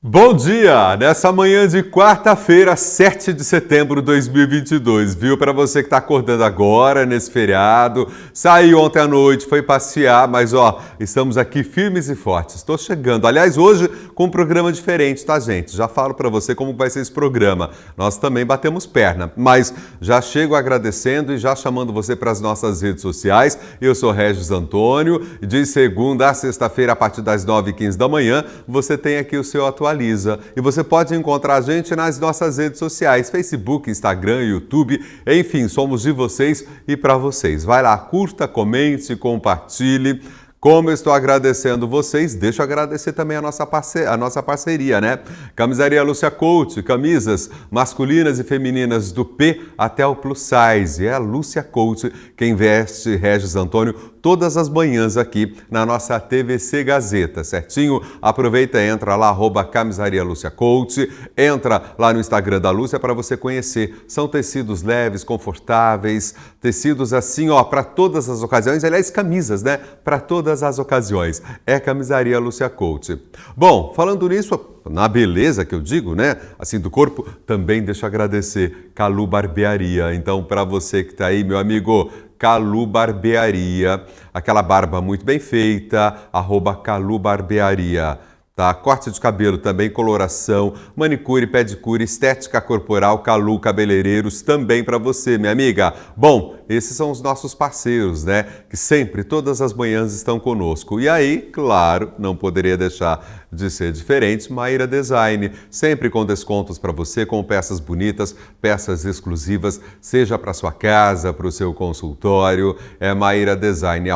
Bom dia! Nessa manhã de quarta-feira, 7 de setembro de 2022, viu? Para você que está acordando agora, nesse feriado, saiu ontem à noite, foi passear, mas estamos aqui firmes e fortes. Estou chegando, aliás, hoje com um programa diferente, tá, gente? Já falo para você como vai ser esse programa. Nós também batemos perna, mas já chego agradecendo e já chamando você para as nossas redes sociais. Eu sou Regis Antônio, de segunda a sexta-feira, a partir das 9h15 da manhã, você tem aqui o seu Atualiza. E você pode encontrar a gente nas nossas redes sociais, Facebook, Instagram, YouTube, enfim, somos de vocês e para vocês. Vai lá, curta, comente, compartilhe. Como eu estou agradecendo vocês, deixa eu agradecer também a nossa parceria, né? Camisaria Lúcia Coach, camisas masculinas e femininas do P até o plus size. É a Lúcia Coach quem veste Regis Antônio todas as manhãs aqui na nossa TVC Gazeta, certinho? Aproveita e entra lá, @Camisaria Lúcia Coach, entra lá no Instagram da Lúcia para você conhecer. São tecidos leves, confortáveis, tecidos assim, para todas as ocasiões, aliás, camisas, né? Para todas as ocasiões. É Camisaria Lúcia Coach. Bom, falando nisso, na beleza que eu digo, né? Assim, do corpo, também deixa eu agradecer Calu Barbearia. Então, para você que está aí, meu amigo, Calu Barbearia, aquela barba muito bem feita, @Calu Barbearia. Tá? Corte de cabelo também, coloração, manicure, pedicure, estética corporal, Calu Cabeleireiros também para você, minha amiga. Bom, esses são os nossos parceiros, né? Que sempre, todas as manhãs estão conosco. E aí, claro, não poderia deixar de ser diferente, Maíra Design, sempre com descontos para você, com peças bonitas, peças exclusivas, seja para sua casa, para o seu consultório, é Maíra Design,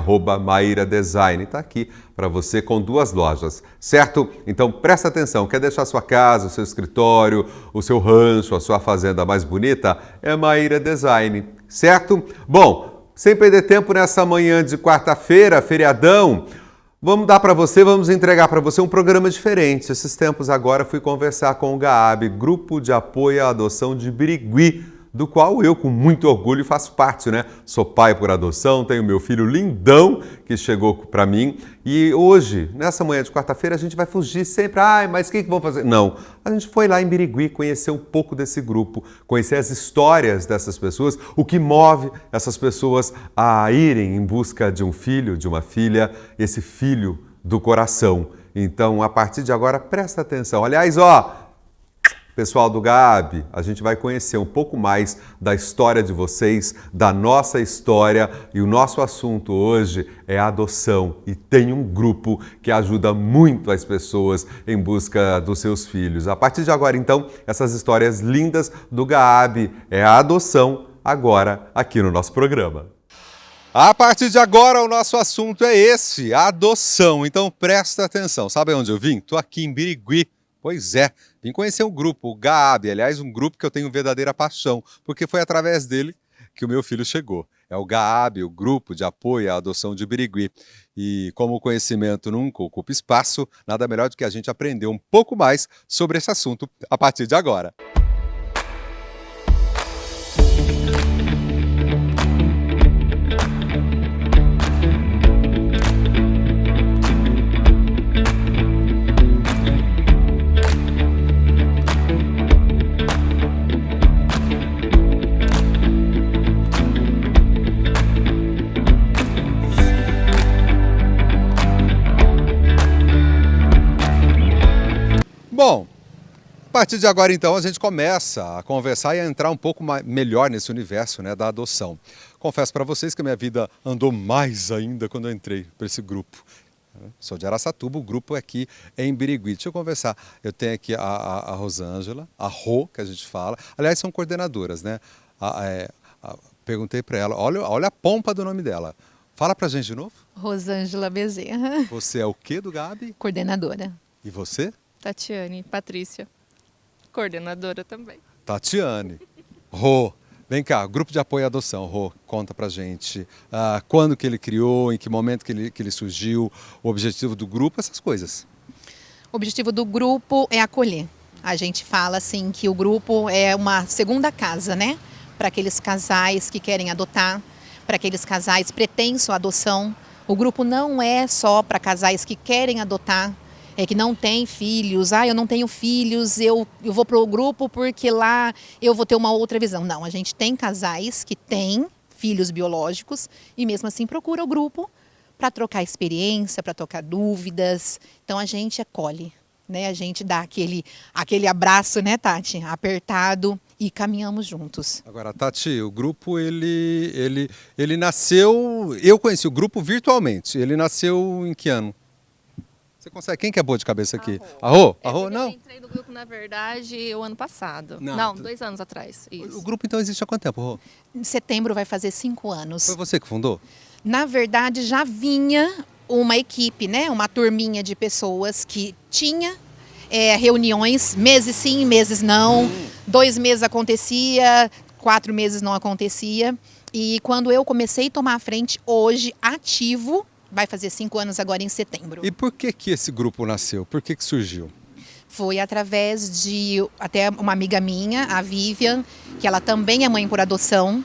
@Maíra Design, está aqui para você com 2 lojas, certo? Então presta atenção, quer deixar sua casa, o seu escritório, o seu rancho, a sua fazenda mais bonita? É Maíra Design, certo? Bom, sem perder tempo nessa manhã de quarta-feira, feriadão, vamos entregar para você um programa diferente. Esses tempos agora fui conversar com o GAAB, Grupo de Apoio à Adoção de Birigui, do qual eu, com muito orgulho, faço parte, né? Sou pai por adoção, tenho meu filho lindão que chegou para mim. E hoje, nessa manhã de quarta-feira, a gente vai fugir sempre. Mas o que vão fazer? Não, a gente foi lá em Birigui conhecer um pouco desse grupo, conhecer as histórias dessas pessoas, o que move essas pessoas a irem em busca de um filho, de uma filha, esse filho do coração. Então, a partir de agora, presta atenção. Aliás, pessoal do GAAB, a gente vai conhecer um pouco mais da história de vocês, da nossa história, e o nosso assunto hoje é adoção. E tem um grupo que ajuda muito as pessoas em busca dos seus filhos. A partir de agora, então, essas histórias lindas do GAAB, é a adoção, agora aqui no nosso programa. A partir de agora, o nosso assunto é esse, a adoção. Então presta atenção. Sabe onde eu vim? Estou aqui em Birigui. Pois é, vim conhecer um grupo, o GAAB, aliás, um grupo que eu tenho verdadeira paixão, porque foi através dele que o meu filho chegou. É o GAAB, o Grupo de Apoio à Adoção de Birigui. E como o conhecimento nunca ocupa espaço, nada melhor do que a gente aprender um pouco mais sobre esse assunto a partir de agora. Bom, a partir de agora, então, a gente começa a conversar e a entrar um pouco melhor nesse universo, né, da adoção. Confesso para vocês que a minha vida andou mais ainda quando eu entrei para esse grupo. Sou de Araçatuba, o grupo é aqui em Birigui. Deixa eu conversar. Eu tenho aqui a Rosângela, a Rô, que a gente fala. Aliás, são coordenadoras, né? Perguntei para ela, olha a pompa do nome dela. Fala para a gente de novo. Rosângela Bezerra. Você é o quê do GAAB? Coordenadora. E você? Tatiane Patrícia, coordenadora também. Tatiane. Rô, vem cá, Grupo de Apoio à Adoção. Rô, conta pra gente quando que ele criou, em que momento que ele surgiu, o objetivo do grupo, essas coisas. O objetivo do grupo é acolher. A gente fala assim que o grupo é uma segunda casa, né? Para aqueles casais que querem adotar, para aqueles casais pretensos à adoção. O grupo não é só para casais que querem adotar. que não tem filhos. Eu não tenho filhos, eu vou para o grupo porque lá eu vou ter uma outra visão. Não, a gente tem casais que têm filhos biológicos e mesmo assim procura o grupo para trocar experiência, para trocar dúvidas. Então a gente acolhe, né? A gente dá aquele abraço, né, Tati? Apertado e caminhamos juntos. Agora, Tati, o grupo ele nasceu. Eu conheci o grupo virtualmente. Ele nasceu em que ano? Você consegue? Quem que é boa de cabeça aqui? Arro? Arro? Não. Eu entrei no grupo, na verdade, o ano passado. Não. Não, 2 anos atrás. Isso. O grupo então existe há quanto tempo, Rô? Em setembro vai fazer 5 anos. Foi você que fundou? Na verdade, já vinha uma equipe, né? Uma turminha de pessoas que tinha reuniões, meses sim, meses não. 2 meses acontecia, 4 meses não acontecia. E quando eu comecei a tomar a frente, hoje, ativo, vai fazer 5 anos agora em setembro. E por que esse grupo nasceu? Por que surgiu? Foi através de até uma amiga minha, a Vivian, que ela também é mãe por adoção.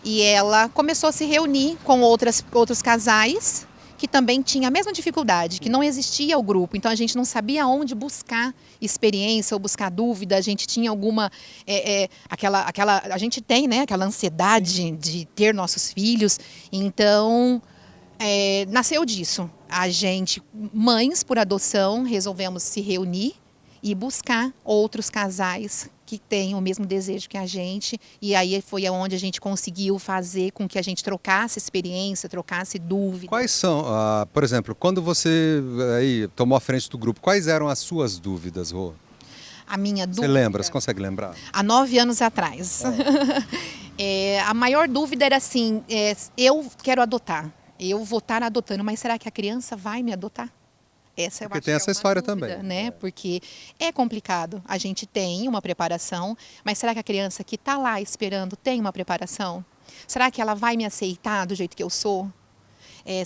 E ela começou a se reunir com outros casais que também tinham a mesma dificuldade, que não existia o grupo. Então a gente não sabia onde buscar experiência ou buscar dúvida. A gente tinha alguma a gente tem, né, aquela ansiedade de ter nossos filhos. Então nasceu disso. A gente, mães por adoção, resolvemos se reunir e buscar outros casais que têm o mesmo desejo que a gente. E aí foi onde a gente conseguiu fazer com que a gente trocasse experiência, trocasse dúvidas. Quais são, por exemplo, quando você aí tomou a frente do grupo, quais eram as suas dúvidas, Rô? A minha dúvida... Você lembra? Você consegue lembrar? Há 9 anos atrás. A maior dúvida era assim, eu quero adotar. Eu vou estar adotando, mas será que a criança vai me adotar? Essa eu Porque acho tem que essa uma história dúvida, também. né? Porque é complicado. A gente tem uma preparação, mas será que a criança que está lá esperando tem uma preparação? Será que ela vai me aceitar do jeito que eu sou?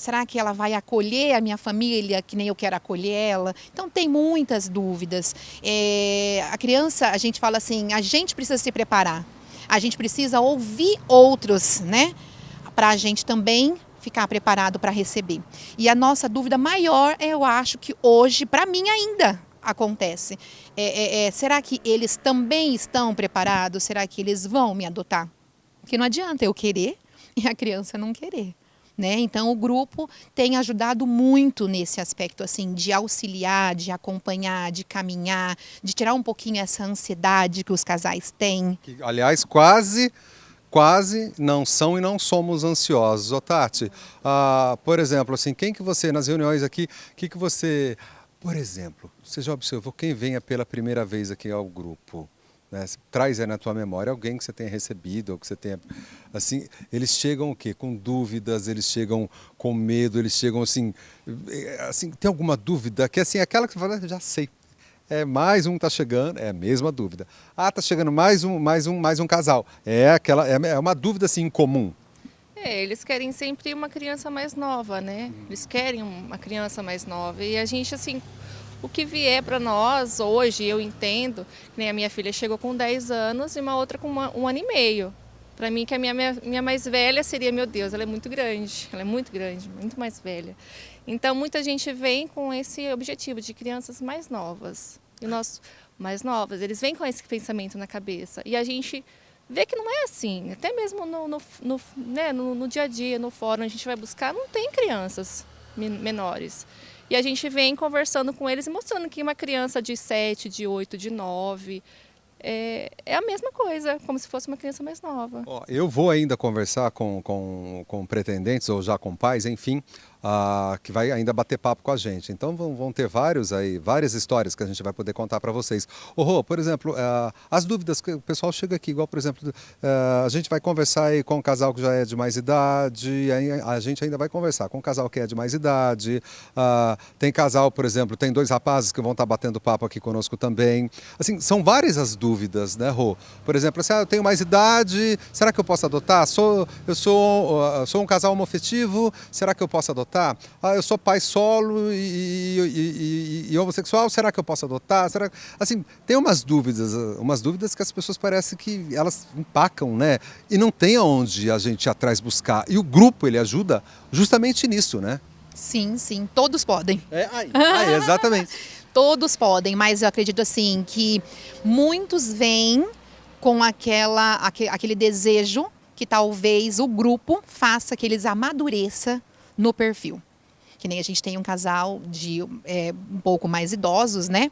Será que ela vai acolher a minha família que nem eu quero acolher ela? Então tem muitas dúvidas. A criança, a gente fala assim, a gente precisa se preparar. A gente precisa ouvir outros, né? Para a gente também ficar preparado para receber. E a nossa dúvida maior, eu acho que hoje, para mim ainda acontece. Será que eles também estão preparados? Será que eles vão me adotar? Porque não adianta eu querer e a criança não querer. Né? Então o grupo tem ajudado muito nesse aspecto assim, de auxiliar, de acompanhar, de caminhar, de tirar um pouquinho essa ansiedade que os casais têm. Que, aliás, quase não são e não somos ansiosos. Ô, Tati, por exemplo, assim, quem que você, nas reuniões aqui, que você, por exemplo, você já observou quem venha pela primeira vez aqui ao grupo? Né? Traz aí na tua memória alguém que você tenha recebido, ou que você tenha, assim, eles chegam o quê? Com dúvidas, eles chegam com medo, eles chegam assim, tem alguma dúvida? Que assim, aquela que você fala, já sei. Mais um está chegando, é a mesma dúvida. Está chegando mais um casal. É uma dúvida assim incomum. Eles querem sempre uma criança mais nova, né? Eles querem uma criança mais nova. E a gente, assim, o que vier para nós hoje, eu entendo, que nem a minha filha chegou com 10 anos e uma outra com 1 ano e meio. Para mim, que a minha mais velha seria, meu Deus, ela é muito grande, muito mais velha. Então, muita gente vem com esse objetivo de crianças mais novas. E nós, mais novas, eles vêm com esse pensamento na cabeça. E a gente vê que não é assim. Até mesmo no dia a dia, no fórum, a gente vai buscar, não tem crianças menores. E a gente vem conversando com eles e mostrando que uma criança de 7, de 8, de 9... É a mesma coisa, como se fosse uma criança mais nova. Eu vou ainda conversar com pretendentes ou já com pais, enfim, que vai ainda bater papo com a gente. Então vão ter várias histórias que a gente vai poder contar para vocês. Rô, por exemplo, as dúvidas que o pessoal chega aqui, igual por exemplo, a gente vai conversar aí com um casal que já é de mais idade, a gente ainda vai conversar com um casal que é de mais idade, tem casal, por exemplo, tem 2 rapazes que vão estar batendo papo aqui conosco também. Assim, são várias as dúvidas, né, Rô? Por exemplo, assim, eu tenho mais idade, será que eu posso adotar? Eu sou um casal homoafetivo, será que eu posso adotar? Eu sou pai solo e homossexual, será que eu posso adotar? Assim, tem umas dúvidas que as pessoas parecem que elas empacam, né? E não tem aonde a gente ir atrás buscar. E o grupo, ele ajuda justamente nisso, né? Sim, todos podem. Exatamente. Todos podem, mas eu acredito assim que muitos vêm com aquele desejo que talvez o grupo faça que eles amadureça no perfil. Que nem a gente tem um casal de um pouco mais idosos, né?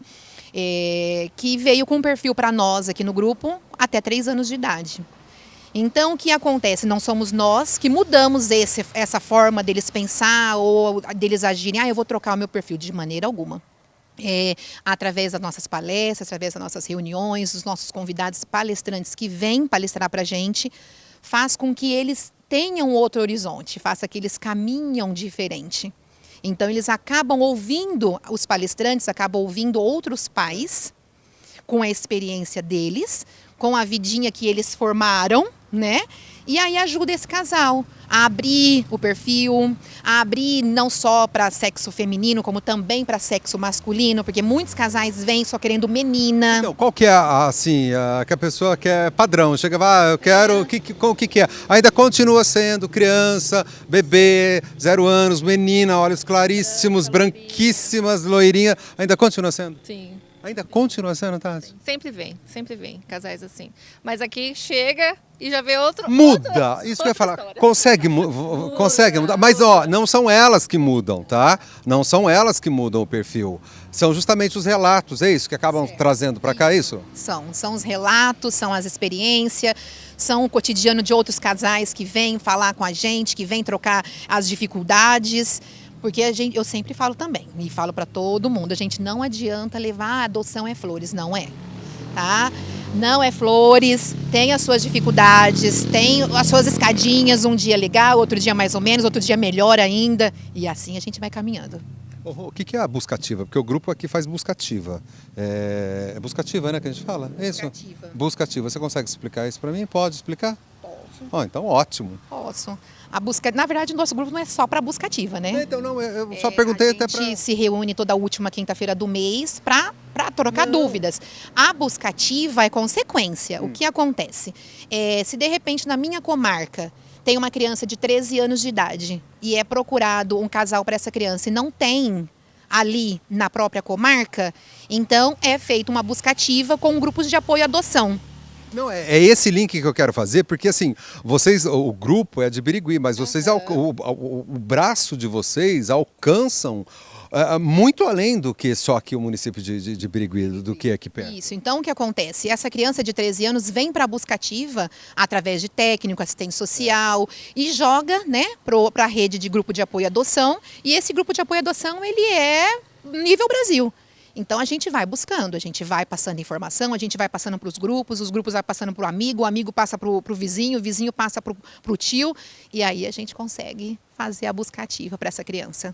Que veio com um perfil para nós aqui no grupo até 3 anos de idade. Então, o que acontece? Não somos nós que mudamos essa forma deles pensar ou deles agirem. Eu vou trocar o meu perfil, de maneira alguma. Através das nossas palestras, através das nossas reuniões, dos nossos convidados palestrantes que vêm palestrar para a gente, faz com que eles tenham outro horizonte, faça que eles caminham diferente. Então, eles acabam ouvindo, os palestrantes acabam ouvindo outros pais, com a experiência deles, com a vidinha que eles formaram, né? E aí ajuda esse casal a abrir o perfil, a abrir não só para sexo feminino, como também para sexo masculino, porque muitos casais vêm só querendo menina. Então, qual que é, assim, que a pessoa quer padrão? Chega, eu quero, o que é? Ainda continua sendo criança, bebê, 0 anos, menina, olhos claríssimos, branquíssimas, loirinha, ainda continua sendo? Sim. Ainda continua sendo, Tati? Sempre vem casais assim. Mas aqui chega e já vê outro. Muda, isso que eu ia falar. História. Consegue mudar. Mas, ó, não são elas que mudam, tá? Não são elas que mudam o perfil. São justamente os relatos, é isso que acabam trazendo para cá, é isso? São os relatos, são as experiências, são o cotidiano de outros casais que vêm falar com a gente, que vêm trocar as dificuldades. Porque eu sempre falo também, e falo para todo mundo, a gente não adianta levar adoção é flores, não é, tá? Não é flores, tem as suas dificuldades, tem as suas escadinhas, um dia legal, outro dia mais ou menos, outro dia melhor ainda, e assim a gente vai caminhando. O que é a busca ativa? Porque o grupo aqui faz busca ativa. É busca ativa, né, que a gente fala? É isso? Busca ativa. Você consegue explicar isso para mim? Pode explicar? Posso. Então ótimo. Posso. A busca, na verdade, o nosso grupo não é só para busca ativa, né? Então, não, eu só perguntei até para... A gente se reúne toda última quinta-feira do mês para trocar dúvidas. A busca ativa é consequência. O que acontece? Se de repente na minha comarca tem uma criança de 13 anos de idade e é procurado um casal para essa criança e não tem ali na própria comarca, então é feita uma busca ativa com grupos de apoio à adoção. Não, é esse link que eu quero fazer, porque assim, vocês, o grupo é de Birigui, mas vocês, o braço de vocês alcançam muito além do que só aqui o município de Birigui, do que aqui perto. Isso, então o que acontece? Essa criança de 13 anos vem para a busca ativa através de técnico, assistente social e joga, né, para a rede de grupo de apoio à adoção, e esse grupo de apoio à adoção, ele é nível Brasil. Então a gente vai buscando, a gente vai passando informação, a gente vai passando para os grupos vai passando para o amigo passa para o vizinho passa para o tio, e aí a gente consegue fazer a busca ativa para essa criança.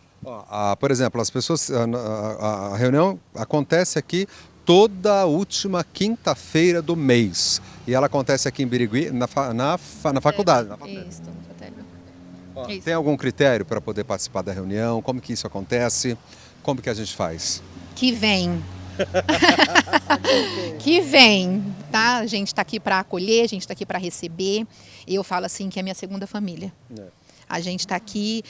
Por exemplo, as pessoas, a reunião acontece aqui toda última quinta-feira do mês, e ela acontece aqui em Birigui, na faculdade. Isso, Isso. Tem algum critério para poder participar da reunião? Como que isso acontece? Como que a gente faz? Que vem. Que vem, tá? A gente está aqui para acolher, a gente está aqui para receber. Eu falo assim que é minha segunda família. A gente está aqui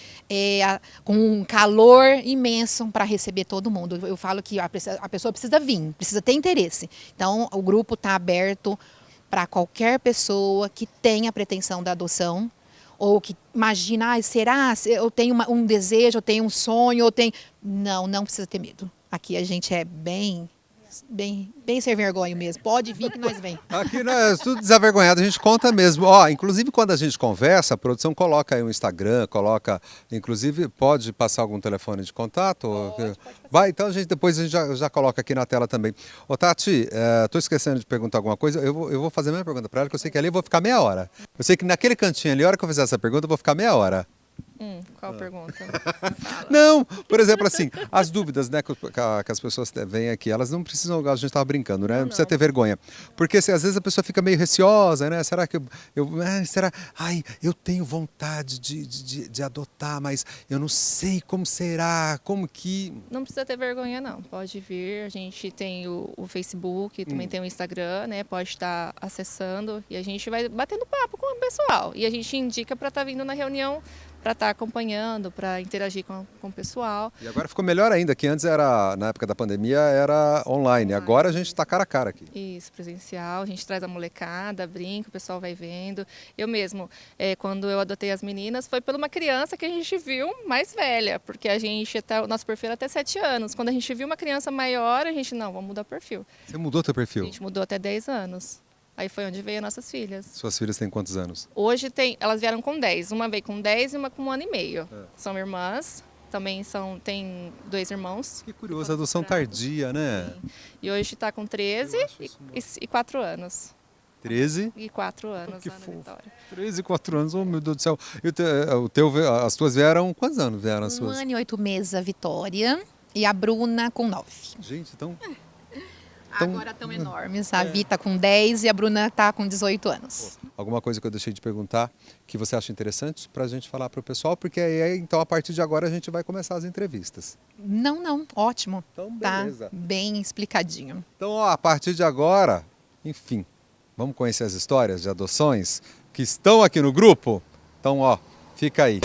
com um calor imenso para receber todo mundo. Eu falo que a pessoa precisa vir, precisa ter interesse. Então, o grupo está aberto para qualquer pessoa que tenha pretensão da adoção, ou que imagina, será? Eu tenho um desejo, eu tenho um sonho, eu tenho... Não precisa ter medo. Aqui a gente é bem sem vergonha mesmo. Pode vir que nós vem. Aqui nós tudo desavergonhado, a gente conta mesmo. Inclusive quando a gente conversa, a produção coloca aí um Instagram, inclusive pode passar algum telefone de contato? Vai, então depois a gente já coloca aqui na tela também. Tati, estou esquecendo de perguntar alguma coisa, eu vou fazer a mesma pergunta para ela, que eu sei que ali eu vou ficar meia hora. Eu sei que naquele cantinho ali, a hora que eu fizer essa pergunta, eu vou ficar meia hora. Qual pergunta? Não, por exemplo, assim, as dúvidas, né, que as pessoas vêm aqui, elas não precisam, a gente estava brincando, né? Não precisa ter vergonha. Porque assim, às vezes a pessoa fica meio receosa, né? Será que eu tenho vontade de adotar, mas eu não sei como será, como que... Não precisa ter vergonha, não. Pode vir, a gente tem o Facebook, também tem o Instagram, né? Pode estar acessando e a gente vai batendo papo com o pessoal. E a gente indica para estar vindo na reunião para estar acompanhando, para interagir com o pessoal. E agora ficou melhor ainda, que antes era, na época da pandemia, era online. Agora a gente está cara a cara aqui. Isso, presencial, a gente traz a molecada, brinca, o pessoal vai vendo. Eu mesmo, quando eu adotei as meninas, foi por uma criança que a gente viu mais velha, porque o nosso perfil era até 7 anos. Quando a gente viu uma criança maior, a gente, não, vamos mudar o perfil. Você mudou teu A perfil? gente mudou até 10 anos. Aí foi onde veio as nossas filhas. Suas filhas têm quantos anos? Hoje elas vieram com 10, uma veio com 10 e uma com 1 ano e meio. São irmãs, também tem 2 irmãos. Que curioso, adoção tardia, né? E hoje está com 13 e 4 anos. 13? E 4 anos, Que Ana fofo. Vitória. 13 e 4 anos, oh meu Deus do céu. E as tuas vieram, quantos anos vieram as 1 suas? ano e 8 meses a Vitória e a Bruna com 9. Gente, então... Agora estão enormes. A Vi tá com 10 e a Bruna tá com 18 anos. Alguma coisa que eu deixei de perguntar que você acha interessante para a gente falar para o pessoal? Porque aí, então, a partir de agora, a gente vai começar as entrevistas. Não, ótimo. Então, Tá beleza. bem explicadinho. Então, ó, a partir de agora, enfim, vamos conhecer as histórias de adoções que estão aqui no grupo? Então, ó, fica aí.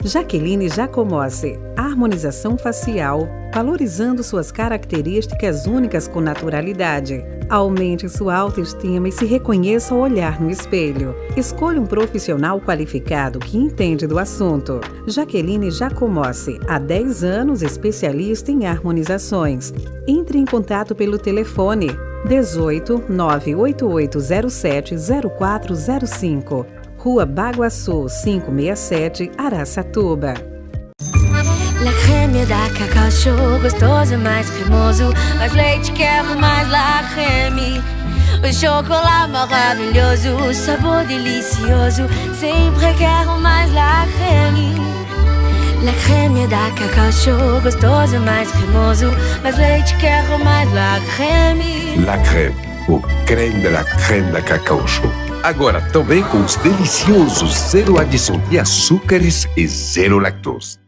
Jaqueline Jacomozzi, harmonização facial, valorizando suas características únicas com naturalidade. Aumente sua autoestima e se reconheça ao olhar no espelho. Escolha um profissional qualificado que entende do assunto. Jaqueline Jacomozzi, há 10 anos especialista em harmonizações. Entre em contato pelo telefone 18 98807 0405. Rua Baguaçu, 567, Araçatuba. La crème da Cacau Show, gostoso, mais cremoso. Mais leite, quero mais la crème. O chocolate maravilhoso, o sabor delicioso. Sempre quero mais la crème. La crème da Cacau Show, gostoso, mais cremoso. Mais leite, quero mais la crème. La Crème, o creme da Cacau Show. Agora também com os deliciosos zero adição de açúcares e zero lactose.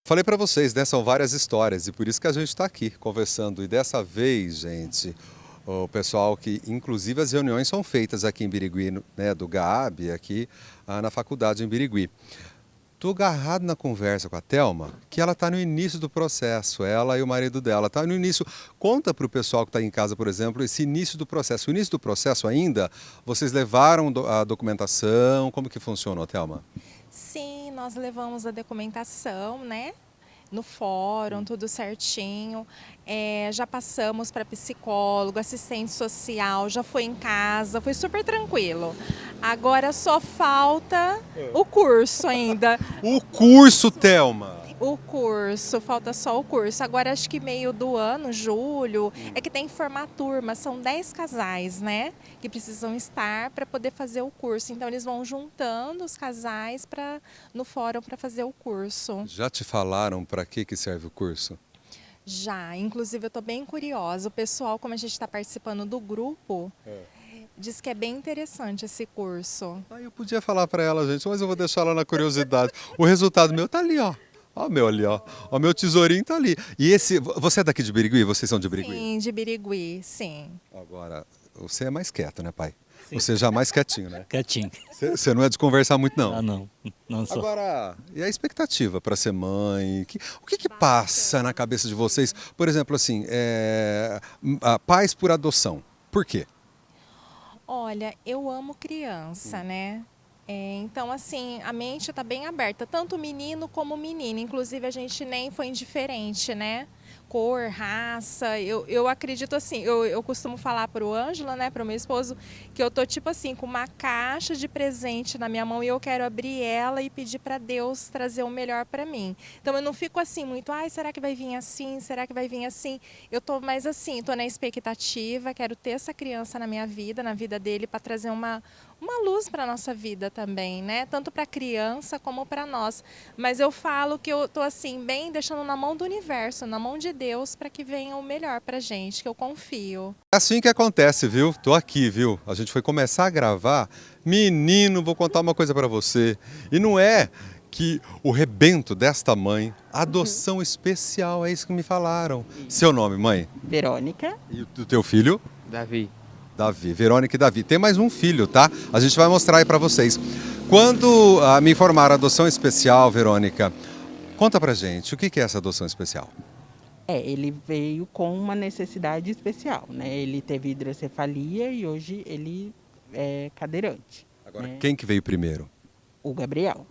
Falei para vocês, né? São várias histórias e por isso que a gente está aqui conversando. E dessa vez, gente, o pessoal que, inclusive, as reuniões são feitas aqui em Birigui, né? Do GAAB, aqui na faculdade em Birigui. Estou agarrado na conversa com a Thelma, que ela está no início do processo, ela e o marido dela. Está no início. Conta para o pessoal que está em casa, por exemplo, esse início do processo. O início do processo ainda, vocês levaram a documentação? Como que funcionou, Thelma? Sim, nós levamos a documentação, né? No fórum, tudo certinho. Já passamos para psicólogo, assistente social, já foi em casa, foi super tranquilo. Agora só falta o curso ainda. O curso, Thelma! O curso, falta só o curso. Agora acho que meio do ano, julho, é que tem que formar turma. São 10 casais, né? Que precisam estar para poder fazer o curso. Então eles vão juntando os casais no fórum para fazer o curso. Já te falaram para que serve o curso? Já, inclusive eu estou bem curiosa. O pessoal, como a gente está participando do grupo, diz que é bem interessante esse curso. Eu podia falar para ela, gente, mas eu vou deixar ela na curiosidade. O resultado meu tá ali, ó. Ó o meu ali, ó. O meu tesourinho tá ali. E você é daqui de Birigui? Vocês são de Birigui? Sim, de Birigui, sim. Agora, você é mais quieto, né, pai? Sim. Você já é mais quietinho, né? Quietinho. Você não é de conversar muito, não? Ah, não. Não sou. Agora, e a expectativa para ser mãe? O que passa na cabeça de vocês? Por exemplo, assim, pais por adoção. Por quê? Olha, eu amo criança, né? Então, assim, a mente está bem aberta, tanto menino como menina. Inclusive, a gente nem foi indiferente, né? Cor, raça, eu acredito assim, eu costumo falar para o Ângelo, né, para o meu esposo, que eu tô tipo assim, com uma caixa de presente na minha mão e eu quero abrir ela e pedir para Deus trazer o melhor para mim. Então eu não fico assim muito, será que vai vir assim, será que vai vir assim? Eu tô mais assim, tô na expectativa, quero ter essa criança na minha vida, na vida dele, para trazer uma luz para a nossa vida também, né? Tanto para a criança como para nós. Mas eu falo que eu tô assim, bem deixando na mão do universo, na mão de Deus, para que venha o melhor pra gente, que eu confio. É assim que acontece, viu? Tô aqui, viu? A gente foi começar a gravar. Menino, vou contar uma coisa para você. E não é que o rebento desta mãe, adoção especial, é isso que me falaram. Seu nome, mãe? Verônica. E do teu filho? Davi. Davi, Verônica e Davi. Tem mais um filho, tá? A gente vai mostrar aí pra vocês. Quando me informaram a adoção especial, Verônica, conta pra gente, o que é essa adoção especial? Ele veio com uma necessidade especial, né? Ele teve hidrocefalia e hoje ele é cadeirante. Agora, né? quem que veio primeiro? O Gabriel.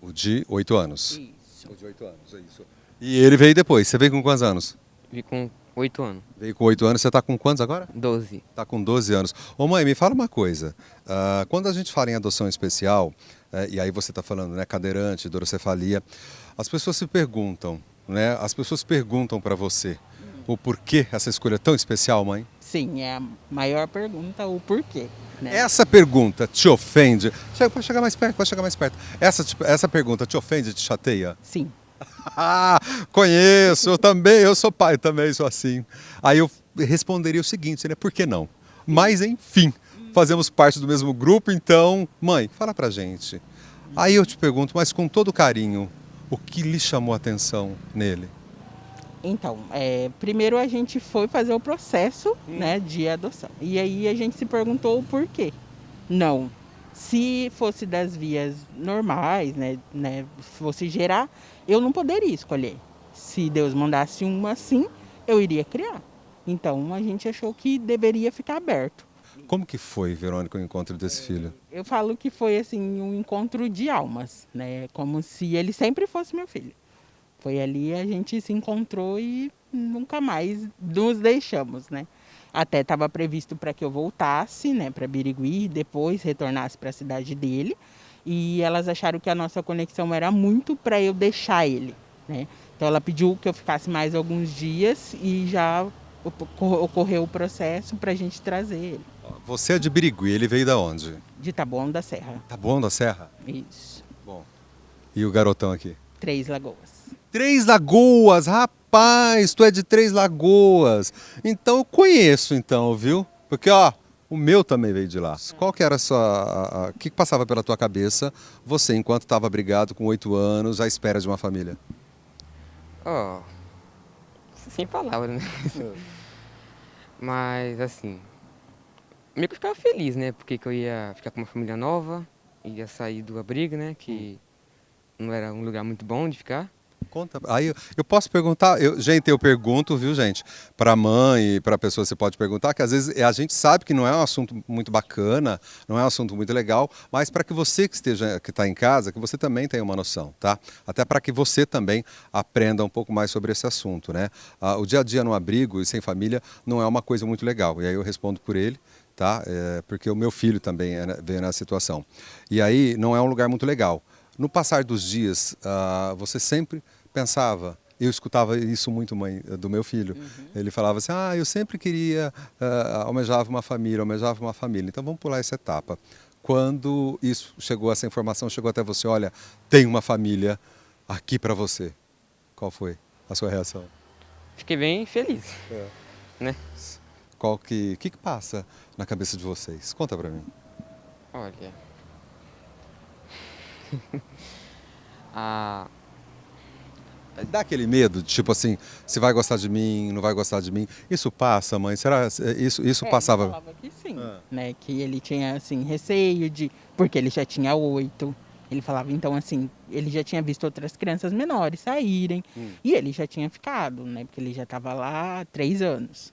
O de 8 anos. Isso. O de 8 anos, é isso. E ele veio depois. Você veio com quantos anos? Vi com 8 anos. Veio com 8 anos. Você tá com quantos agora? 12. Tá com 12 anos. Ô mãe, me fala uma coisa. Quando a gente fala em adoção especial, e aí você tá falando, né, cadeirante, hidrocefalia, as pessoas se perguntam, né? As pessoas perguntam para você o porquê essa escolha tão especial, mãe? Sim, é a maior pergunta, o porquê. Né? Essa pergunta te ofende? Pode chegar mais perto, pode chegar mais perto. Essa pergunta te ofende, te chateia? Sim. Ah, conheço, eu sou pai, também sou assim. Aí eu responderia o seguinte, né? Por que não? Mas enfim, fazemos parte do mesmo grupo, então, mãe, fala pra gente. Aí eu te pergunto, mas com todo carinho, o que lhe chamou a atenção nele? Então, primeiro a gente foi fazer o processo né, de adoção. E aí a gente se perguntou o porquê. Não. Se fosse das vias normais, né, fosse gerar, eu não poderia escolher. Se Deus mandasse uma assim, eu iria criar. Então a gente achou que deveria ficar aberto. Como que foi, Verônica, o encontro desse filho? Eu falo que foi assim um encontro de almas, né? Como se ele sempre fosse meu filho. Foi ali a gente se encontrou e nunca mais nos deixamos, né? Até estava previsto para que eu voltasse, né, para Birigui, depois retornasse para a cidade dele. E elas acharam que a nossa conexão era muito para eu deixar ele, né? Então ela pediu que eu ficasse mais alguns dias e já ocorreu o processo para a gente trazer ele. Você é de Birigui, ele veio da onde? De Taboão da Serra. Taboão da Serra? Isso. Bom. E o garotão aqui? Três Lagoas. Três Lagoas, rapaz, tu é de Três Lagoas. Então eu conheço, então, viu? Porque, ó, o meu também veio de lá. Qual que era a sua... O que passava pela tua cabeça, você, enquanto estava brigado com 8 anos, à espera de uma família? Ó, sem palavras, né? Mas, assim, meio que eu ficava feliz, né? Porque que eu ia ficar com uma família nova, ia sair do abrigo, né? Que não era um lugar muito bom de ficar. Conta. Aí eu posso perguntar, gente, eu pergunto, viu, gente, para a mãe e para a pessoa você pode perguntar, que às vezes a gente sabe que não é um assunto muito bacana, não é um assunto muito legal, mas para que você que está em casa, que você também tenha uma noção, tá? Até para que você também aprenda um pouco mais sobre esse assunto, né? O dia a dia no abrigo e sem família não é uma coisa muito legal, e aí eu respondo por ele. Tá? Porque o meu filho também veio nessa situação. E aí não é um lugar muito legal. No passar dos dias, você sempre pensava, eu escutava isso muito, mãe, do meu filho. Ele falava assim, eu sempre queria, almejava uma família. Então vamos pular essa etapa. Quando isso chegou, essa informação chegou até você, olha, tem uma família aqui para você. Qual foi a sua reação? Fiquei bem feliz, né? O que passa na cabeça de vocês? Conta pra mim. Olha, Dá aquele medo, tipo assim, se vai gostar de mim, não vai gostar de mim. Isso passa, mãe? Será isso passava? Ele falava que sim, né? Que ele tinha assim receio porque ele já tinha 8. Ele falava então assim, ele já tinha visto outras crianças menores saírem e ele já tinha ficado, né? Porque ele já estava lá há 3 anos.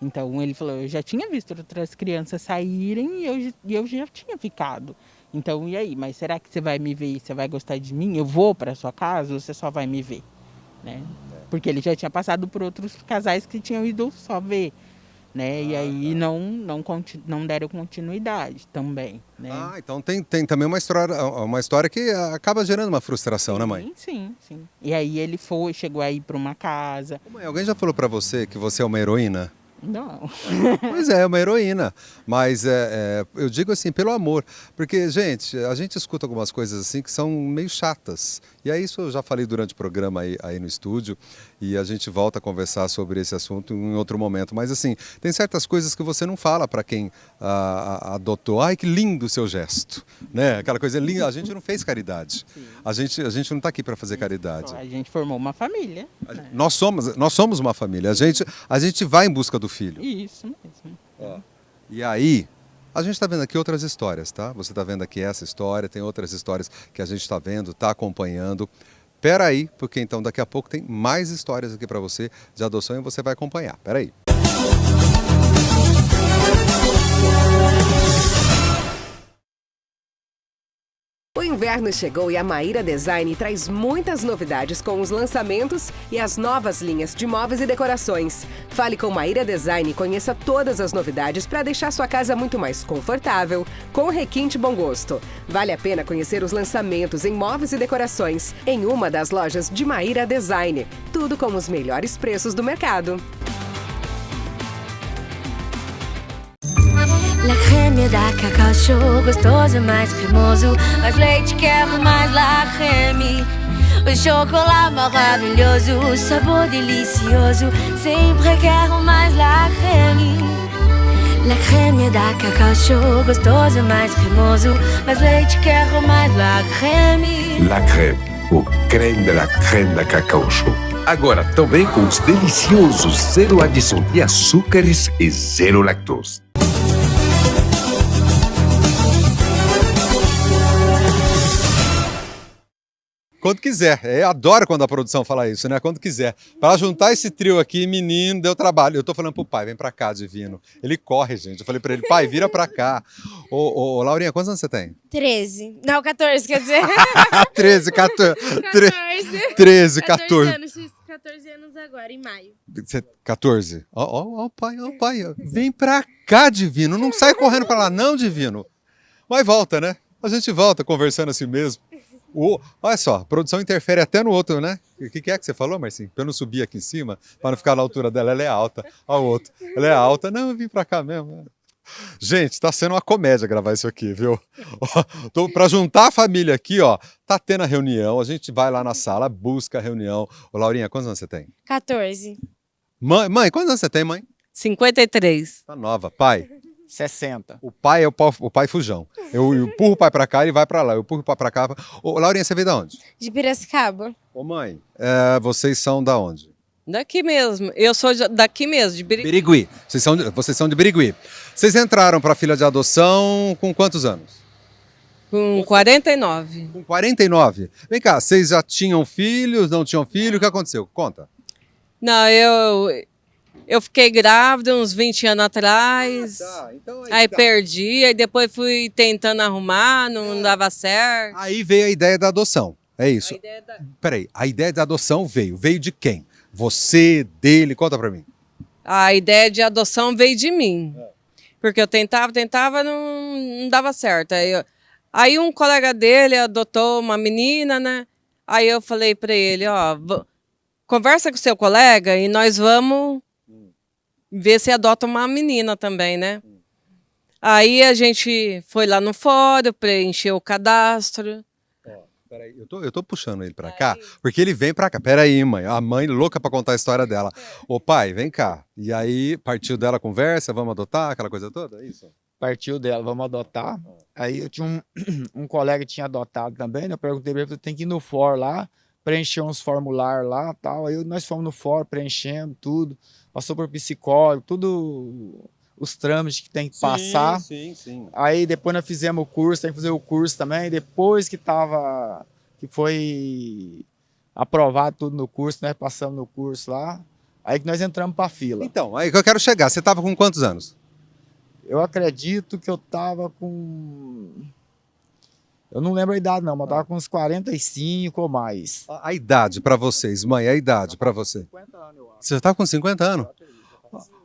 Então ele falou, eu já tinha visto outras crianças saírem e eu já tinha ficado. Então e aí, mas será que você vai me ver, você vai gostar de mim? Eu vou para sua casa ou você só vai me ver? Né? Porque ele já tinha passado por outros casais que tinham ido só ver. Né? E aí não deram continuidade também. Né? Então tem também uma história que acaba gerando uma frustração, né, mãe? Sim. E aí ele chegou aí para uma casa. Mãe, alguém já falou para você que você é uma heroína? Não. Pois é uma heroína, mas eu digo assim, pelo amor, porque, gente, a gente escuta algumas coisas assim que são meio chatas, E aí isso eu já falei durante o programa aí no estúdio e a gente volta a conversar sobre esse assunto em outro momento. Mas assim, tem certas coisas que você não fala para quem adotou. Ai, que lindo o seu gesto, né? Aquela coisa linda. A gente não fez caridade. A gente não está aqui para fazer caridade. A gente formou uma família. Nós somos uma família. A gente vai em busca do filho. Isso mesmo. E aí, a gente está vendo aqui outras histórias, tá? Você está vendo aqui essa história, tem outras histórias que a gente está vendo, está acompanhando. Pera aí, porque então daqui a pouco tem mais histórias aqui para você de adoção e você vai acompanhar. Pera aí. O inverno chegou e a Maíra Design traz muitas novidades com os lançamentos e as novas linhas de móveis e decorações. Fale com Maíra Design e conheça todas as novidades para deixar sua casa muito mais confortável, com requinte bom gosto. Vale a pena conhecer os lançamentos em móveis e decorações em uma das lojas de Maíra Design. Tudo com os melhores preços do mercado. La crème da Cacau Show, gostoso, mais cremoso. Mais leite, quero mais la crème. O chocolate maravilhoso, o sabor delicioso. Sempre quero mais la crème. La crème da Cacau Show, gostoso, mais cremoso. Mais leite, quero mais la crème. La crème, o creme de la crème da Cacau Show. Agora também com os deliciosos zero adição de açúcares e zero lactose. Quando quiser. Eu adoro quando a produção fala isso, né? Quando quiser. Para juntar esse trio aqui, menino, deu trabalho. Eu tô falando pro pai, vem pra cá, Divino. Ele corre, gente. Eu falei pra ele, pai, vira pra cá. Ô, Laurinha, quantos anos você tem? 13. Não, 14, quer dizer. 13, 14. 14. 13, 14. 14 anos, fiz 14 anos agora, em maio. 14. Ó, pai. Vem pra cá, Divino. Não sai correndo pra lá, não, Divino. Mas volta, né? A gente volta conversando assim mesmo. Olha só, a produção interfere até no outro, né? O que é que você falou, Marcinho? Pra eu não subir aqui em cima, para não ficar na altura dela, ela é alta. Olha o outro, ela é alta. Não, eu vim pra cá mesmo. Gente, tá sendo uma comédia gravar isso aqui, viu? Pra juntar a família aqui, ó, tá tendo a reunião, a gente vai lá na sala, busca a reunião. Ô, Laurinha, quantos anos você tem? 14. Mãe, quantos anos você tem, mãe? 53. Tá nova. Pai? 60. O pai é o pai fujão. Eu empurro o pai pra cá, ele vai pra lá. Eu empurro o pai pra cá. Ô, Laurinha, você veio de onde? De Piracicaba. Ô, mãe, vocês são da onde? Daqui mesmo. Eu sou daqui mesmo, de Birigui. Birigui. Vocês são de Birigui. Vocês entraram pra filha de adoção com quantos anos? Com 49. Com 49? Vem cá, vocês já tinham filhos, não tinham filho? O que aconteceu? Conta. Não, eu fiquei grávida uns 20 anos atrás, Então aí perdi, aí depois fui tentando arrumar, não dava certo. Aí veio a ideia da adoção, é isso? Peraí, a ideia da adoção veio de quem? Você, dele, conta pra mim. A ideia de adoção veio de mim, porque eu tentava, não dava certo. Aí um colega dele adotou uma menina, né? Aí eu falei pra ele, ó, conversa com seu colega e nós vamos ver se adota uma menina também, né? Aí a gente foi lá no fórum, preencheu o cadastro. Peraí, eu tô puxando ele pra cá, porque ele vem pra cá. Peraí, mãe, a mãe louca pra contar a história dela. Ô pai, vem cá. E aí partiu dela a conversa, vamos adotar, aquela coisa toda, é isso? Partiu dela, vamos adotar. Aí eu tinha um colega que tinha adotado também, né? Eu perguntei pra ele, tem que ir no fórum lá, preencher uns formulários lá e tal. Aí nós fomos no fórum, preenchendo tudo. Passou por psicólogo, tudo os trâmites que tem que passar. Sim. Aí depois nós fizemos o curso, tem que fazer o curso também. Depois que foi aprovado tudo no curso, nós passamos no curso lá. Aí que nós entramos pra fila. Então, aí que eu quero chegar. Você tava com quantos anos? Eu acredito que eu tava com... Eu não lembro a idade não, mas eu tava com uns 45 ou mais. A idade pra vocês, mãe, a idade pra você? 50 anos, eu acho. Você já tá com 50 anos?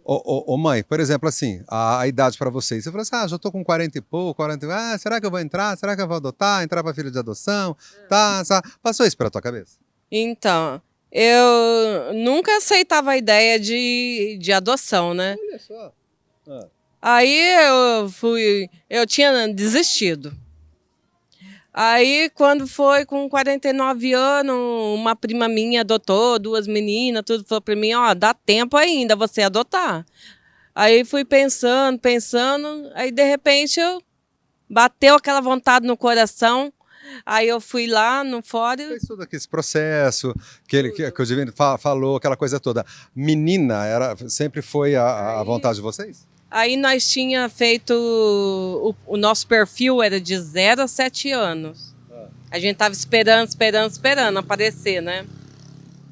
Ô mãe, por exemplo, assim, a idade pra vocês. Você falou assim, já tô com 40 e pouco, 40 será que eu vou entrar? Será que eu vou adotar? Entrar pra filha de adoção? Tá. Passou isso pela tua cabeça? Então, eu nunca aceitava a ideia de adoção, né? Olha só. Aí eu tinha desistido. Aí, quando foi com 49 anos, uma prima minha adotou 2 meninas, tudo, falou para mim, ó, dá tempo ainda você adotar. Aí fui pensando, aí de repente bateu aquela vontade no coração, aí eu fui lá no fórum. Fez todo esse processo que o Divino falou, aquela coisa toda. Menina, sempre foi a vontade de vocês? Aí nós tinha feito, o nosso perfil era de 0 a 7 anos. A gente tava esperando aparecer, né?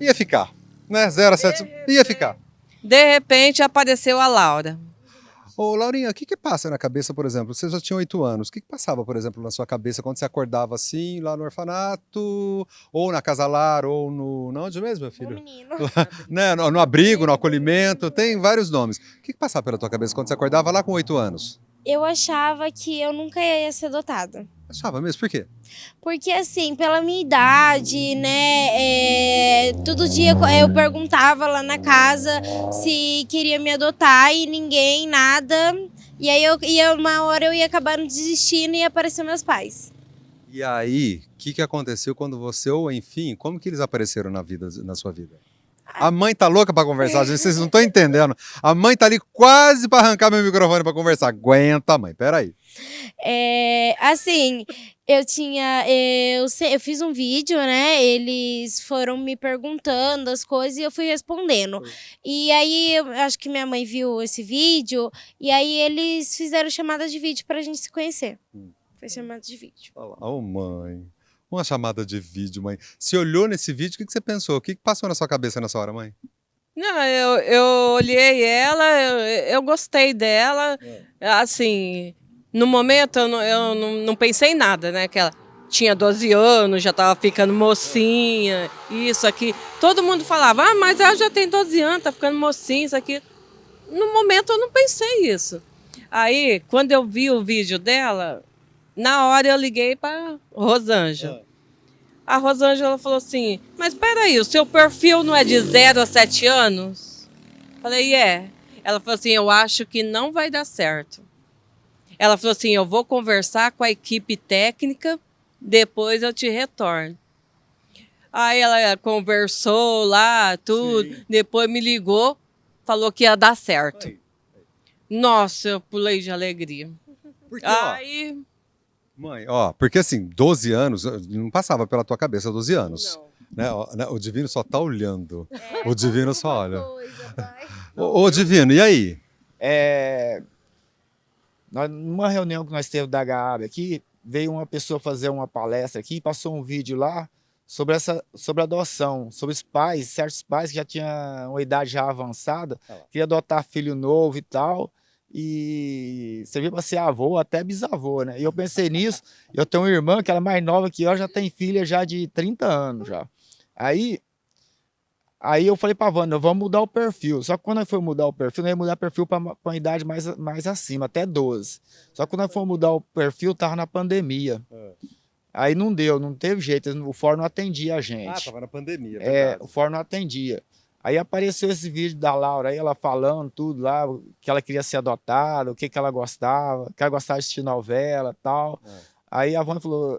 Ia ficar, né? 0 a 7, ia ficar. De repente apareceu a Laura. Ô, Laurinha, o que passa na cabeça, por exemplo? Você já tinha 8 anos. O que passava, por exemplo, na sua cabeça quando você acordava assim, lá no orfanato, ou na Casa Lar, ou no... Não, onde mesmo, meu filho? No menino. Né? No abrigo, no acolhimento, tem vários nomes. O que passava pela tua cabeça quando você acordava lá com 8 anos? Eu achava que eu nunca ia ser adotada. Achava mesmo? Por quê? Porque, assim, pela minha idade, né, todo dia eu perguntava lá na casa se queria me adotar e ninguém, nada. E aí uma hora eu ia acabar desistindo e ia aparecer meus pais. E aí, o que aconteceu quando você, ou enfim, como que eles apareceram na sua vida? A mãe tá louca pra conversar, gente, vocês não estão entendendo. A mãe tá ali quase pra arrancar meu microfone pra conversar. Aguenta, mãe, peraí. Assim, eu fiz um vídeo, né? Eles foram me perguntando as coisas e eu fui respondendo. E aí, eu acho que minha mãe viu esse vídeo e aí eles fizeram chamada de vídeo pra gente se conhecer. Foi chamada de vídeo. Olha lá, ô mãe, uma chamada de vídeo, mãe. Você olhou nesse vídeo, o que você pensou? O que passou na sua cabeça nessa hora, mãe? Não, eu olhei ela, eu gostei dela, assim, no momento eu não pensei em nada, né, que ela tinha 12 anos, já estava ficando mocinha, isso aqui, todo mundo falava, mas ela já tem 12 anos, tá ficando mocinha, isso aqui, no momento eu não pensei isso. Aí, quando eu vi o vídeo dela, na hora eu liguei para Rosângela. A Rosângela falou assim, mas peraí, o seu perfil não é de 0 a 7 anos? Falei, é. Ela falou assim, eu acho que não vai dar certo. Ela falou assim, eu vou conversar com a equipe técnica, depois eu te retorno. Aí ela conversou lá, tudo, depois me ligou, falou que ia dar certo. Nossa, eu pulei de alegria. Porque, aí... Mãe, porque assim, 12 anos, não passava pela tua cabeça 12 anos. Né? O Divino só tá olhando. O Divino só olha. Ô, Divino, e aí? Numa reunião que nós teve da GAAB aqui, veio uma pessoa fazer uma palestra aqui, passou um vídeo lá sobre adoção, sobre os pais, certos pais que já tinham uma idade já avançada, queria adotar filho novo e tal. E servia para ser avô, até bisavô, né? E eu pensei nisso, eu tenho uma irmã que ela é mais nova que eu, já tem filha já de 30 anos já. Aí eu falei para a Wanda, vamos mudar o perfil. Só que quando nós fomos mudar o perfil, nós ia mudar o perfil para uma idade mais acima, até 12. Só que quando nós fomos mudar o perfil, tava na pandemia. Aí não deu, não teve jeito, o fórum não atendia a gente. Tava na pandemia, verdade. O fórum não atendia. Aí apareceu esse vídeo da Laura, aí ela falando tudo lá, que ela queria ser adotada, o que ela gostava, que ela gostava de assistir novela e tal. Aí a Wanda falou,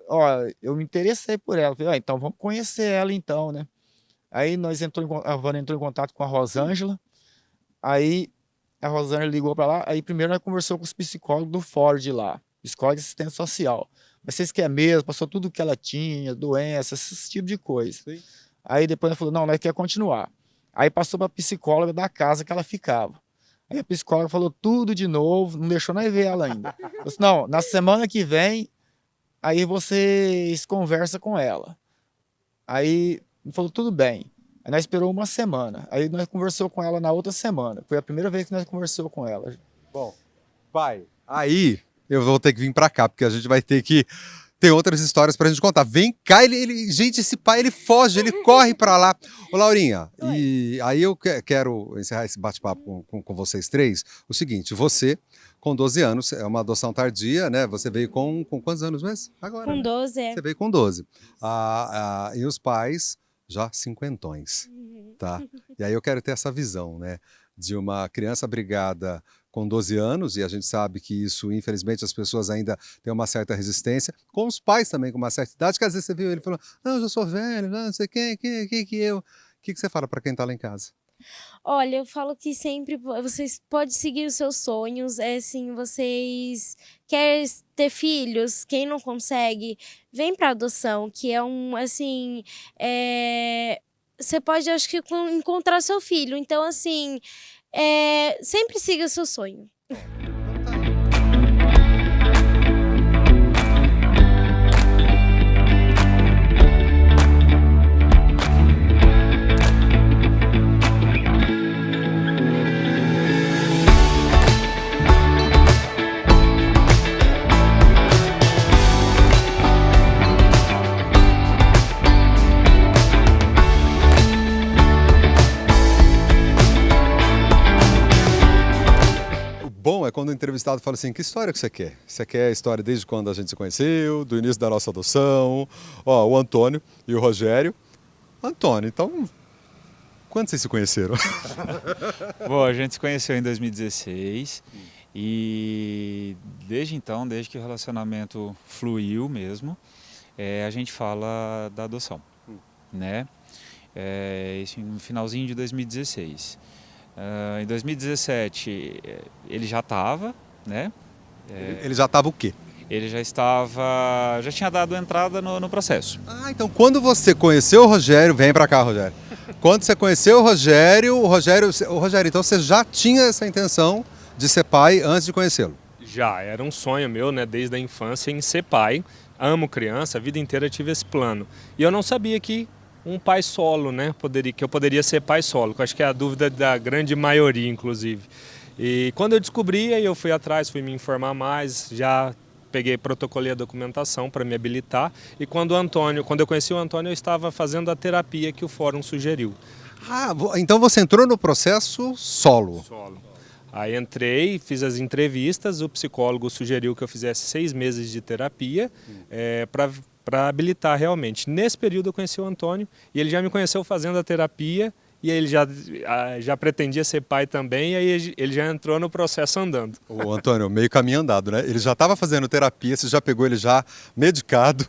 eu me interessei por ela. Eu falei, então vamos conhecer ela então, né? Aí a Wanda entrou em contato com a Rosângela, aí a Rosângela ligou para lá, aí primeiro nós conversou com os psicólogos do fórum de lá, psicólogo de assistência social. Mas vocês querem mesmo? Passou tudo que ela tinha, doença, esse tipo de coisa. Sim. Aí depois ela falou, não, nós queremos continuar. Aí passou para a psicóloga da casa que ela ficava. Aí a psicóloga falou tudo de novo, não deixou nós ver ela ainda. Eu disse, não, na semana que vem, aí vocês conversam com ela. Aí falou, tudo bem. Aí nós esperou uma semana. Aí nós conversou com ela na outra semana. Foi a primeira vez que nós conversou com ela. Bom, pai, aí eu vou ter que vir para cá, porque a gente vai ter que... Tem outras histórias pra gente contar. Vem cá, gente, esse pai, ele foge, ele corre pra lá. Ô, Laurinha, e aí eu quero encerrar esse bate-papo com vocês três. O seguinte, você, com 12 anos, é uma adoção tardia, né? Você veio com quantos anos mesmo? Agora, com 12, Você veio com 12. E os pais, já cinquentões, tá? E aí eu quero ter essa visão, né? De uma criança abrigada com 12 anos, e a gente sabe que isso, infelizmente, as pessoas ainda têm uma certa resistência, com os pais também com uma certa idade, que às vezes você viu ele falando, não, eu já sou velho, não sei quem que eu. O que você fala para quem está lá em casa? Olha, eu falo que sempre vocês podem seguir os seus sonhos, assim, vocês querem ter filhos, quem não consegue, vem para adoção, que é assim, você pode, acho que, encontrar seu filho, então, assim, sempre siga o seu sonho. Bom é quando o entrevistado fala assim, que história que você quer? Você quer a história desde quando a gente se conheceu, do início da nossa adoção? Ó, o Antônio e o Rogério. Antônio, então, quando vocês se conheceram? Bom, a gente se conheceu em 2016 e desde então, desde que o relacionamento fluiu mesmo, a gente fala da adoção, né? Isso no finalzinho de 2016. Em 2017 ele já estava, né? Ele já estava o quê? Ele já tinha dado entrada no processo. Ah, então quando você conheceu o Rogério, vem pra cá, Rogério. Quando você conheceu o Rogério, então você já tinha essa intenção de ser pai antes de conhecê-lo? Já, era um sonho meu, né, desde a infância em ser pai. Amo criança, a vida inteira tive esse plano. E eu não sabia que um pai solo, né, que eu poderia ser pai solo, que eu acho que é a dúvida da grande maioria, inclusive. E quando eu descobri, aí eu fui atrás, fui me informar mais, já protocolei a documentação para me habilitar. E quando eu conheci o Antônio, eu estava fazendo a terapia que o fórum sugeriu. Ah, então você entrou no processo solo? Solo. Aí entrei, fiz as entrevistas, o psicólogo sugeriu que eu fizesse 6 meses de terapia para habilitar realmente. Nesse período eu conheci o Antônio e ele já me conheceu fazendo a terapia e ele já pretendia ser pai também e aí ele já entrou no processo andando. O Antônio, meio caminho andado, né? Ele já estava fazendo terapia, você já pegou ele já medicado,